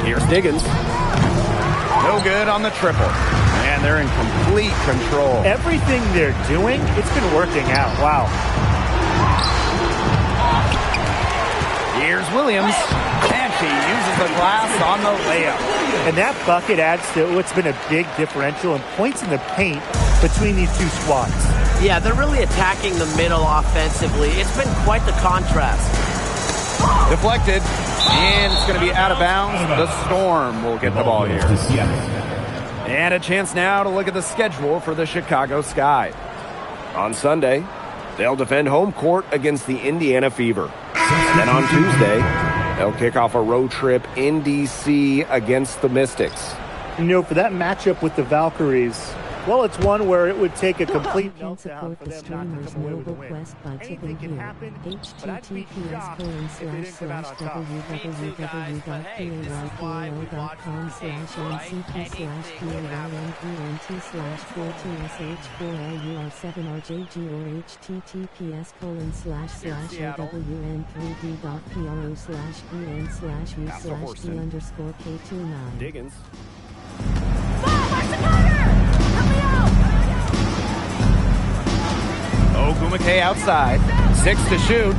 Here's Diggins. No good on the triple. And they're in complete control. Everything they're doing, it's been working out. Wow. Here's Williams. And she uses the glass on the layup. And that bucket adds to what's been a big differential in points in the paint between these two squads. Yeah, they're really attacking the middle offensively. It's been quite the contrast. Deflected. And it's going to be out of bounds. The Storm will get the ball here. And a chance now to look at the schedule for the Chicago Sky. On Sunday, they'll defend home court against the Indiana Fever. Then on Tuesday, they'll kick off a road trip in D.C. against the Mystics. You know, for that matchup with the Valkyries, well, it's one where it would take a complete You can meltdown support for the them not to streamer's come away with a mobile win. quest by Anything tipping can here. happen, but I'd be shocked if it didn't come out on top. www.payload.com/www.com/NCT/14SH4LUR7RJG or https://www.pro/en/en/u/d_k29. Diggins. Ogumake outside. 6 to shoot.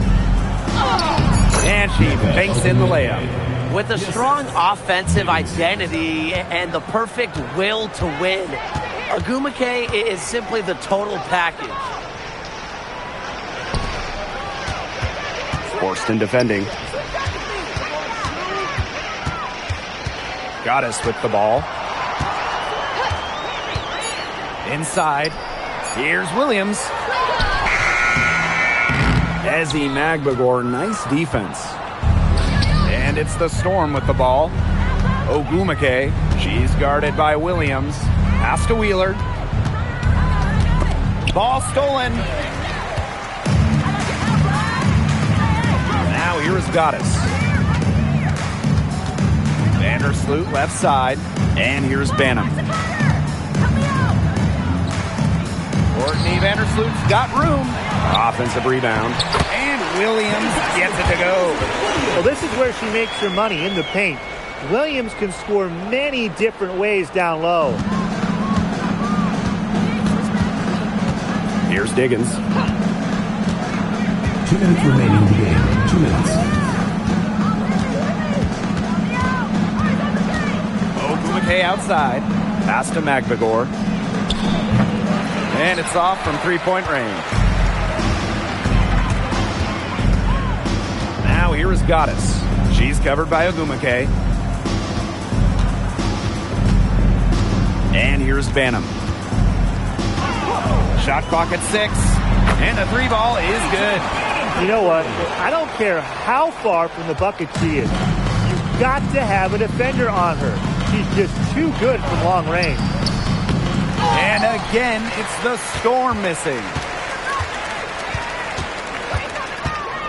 And she banks in the layup. With a strong offensive identity and the perfect will to win, Ogumake is simply the total package. Forston defending. Goddess with the ball. Inside. Here's Williams. Ezzy Magbagor, nice defense. And it's the Storm with the ball. Ogumake, she's guarded by Williams. Pass to Wheeler. Ball stolen. Now here's Goddess. Vandersloot left side. And here's Banham. Courtney Vandersloot's got room. Offensive rebound. And Williams gets it to go. Well, this is where she makes her money, in the paint. Williams can score many different ways down low. Here's Diggins. 2 minutes remaining in the game. 2 minutes. Ogumake outside. Pass to Magbagor. And it's off from three-point range. Now here is Goddess. She's covered by Ogumake. And here's Banham. Shot clock at 6. And the three ball is good. You know what? I don't care how far from the bucket she is. You've got to have a defender on her. She's just too good from long range. And again, it's the Storm missing.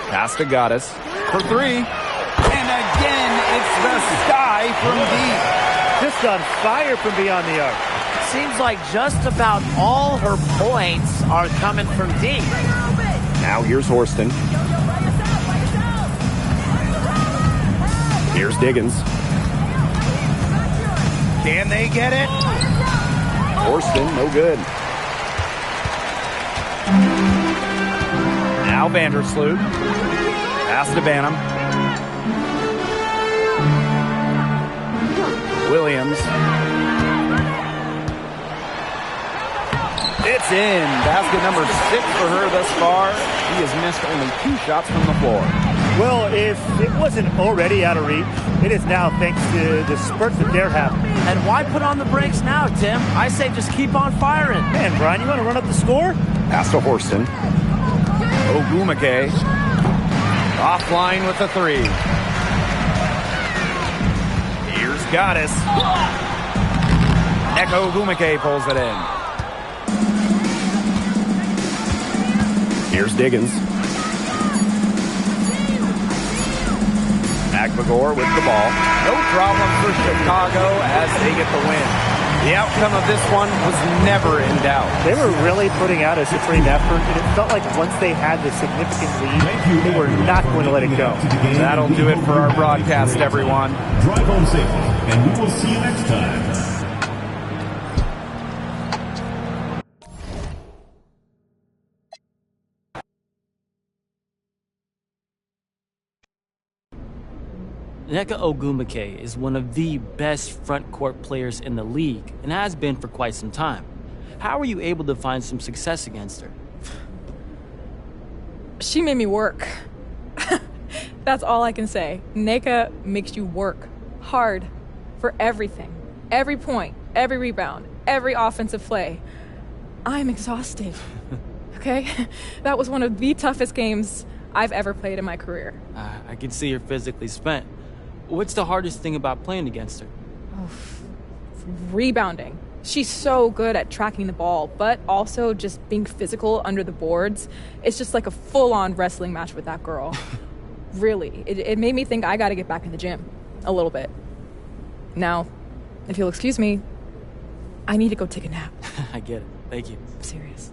Pass to Goddess for 3. It's the Sky from deep. Just on fire from beyond the arc. Seems like just about all her points are coming from deep. Now here's Horston. Here's Diggins. Can they get it? Horston, no good. Now Vandersloot. Pass to Banham. Williams. It's in. Basket number 6 for her thus far. He has missed only 2 shots from the floor. Well, if it wasn't already out of reach, it is now thanks to the spurts that they're having. And why put on the brakes now, Tim? I say just keep on firing. Man, Brian, you want to run up the score? Pass to Horston. Ogumake. Offline with the 3. Here's Goddess. Echo Ogumake pulls it in. Here's Diggins. Agbagor with the ball. No problem for Chicago as they get the win. The outcome of this one was never in doubt. They were really putting out a supreme effort, and it felt like once they had the significant lead, they were not going to let it go. That'll do it for our broadcast, everyone. Drive home safely, and we will see you next time. Nneka Ogumake is one of the best front court players in the league and has been for quite some time. How were you able to find some success against her? She made me work. That's all I can say. Nneka makes you work hard for everything. Every point, every rebound, every offensive play. I'm exhausted. Okay? That was one of the toughest games I've ever played in my career. I can see you're physically spent. What's the hardest thing about playing against her? Rebounding. She's so good at tracking the ball, but also just being physical under the boards. It's just like a full-on wrestling match with that girl. Really. It made me think I got to get back in the gym a little bit. Now, if you'll excuse me, I need to go take a nap. I get it. Thank you. I'm serious.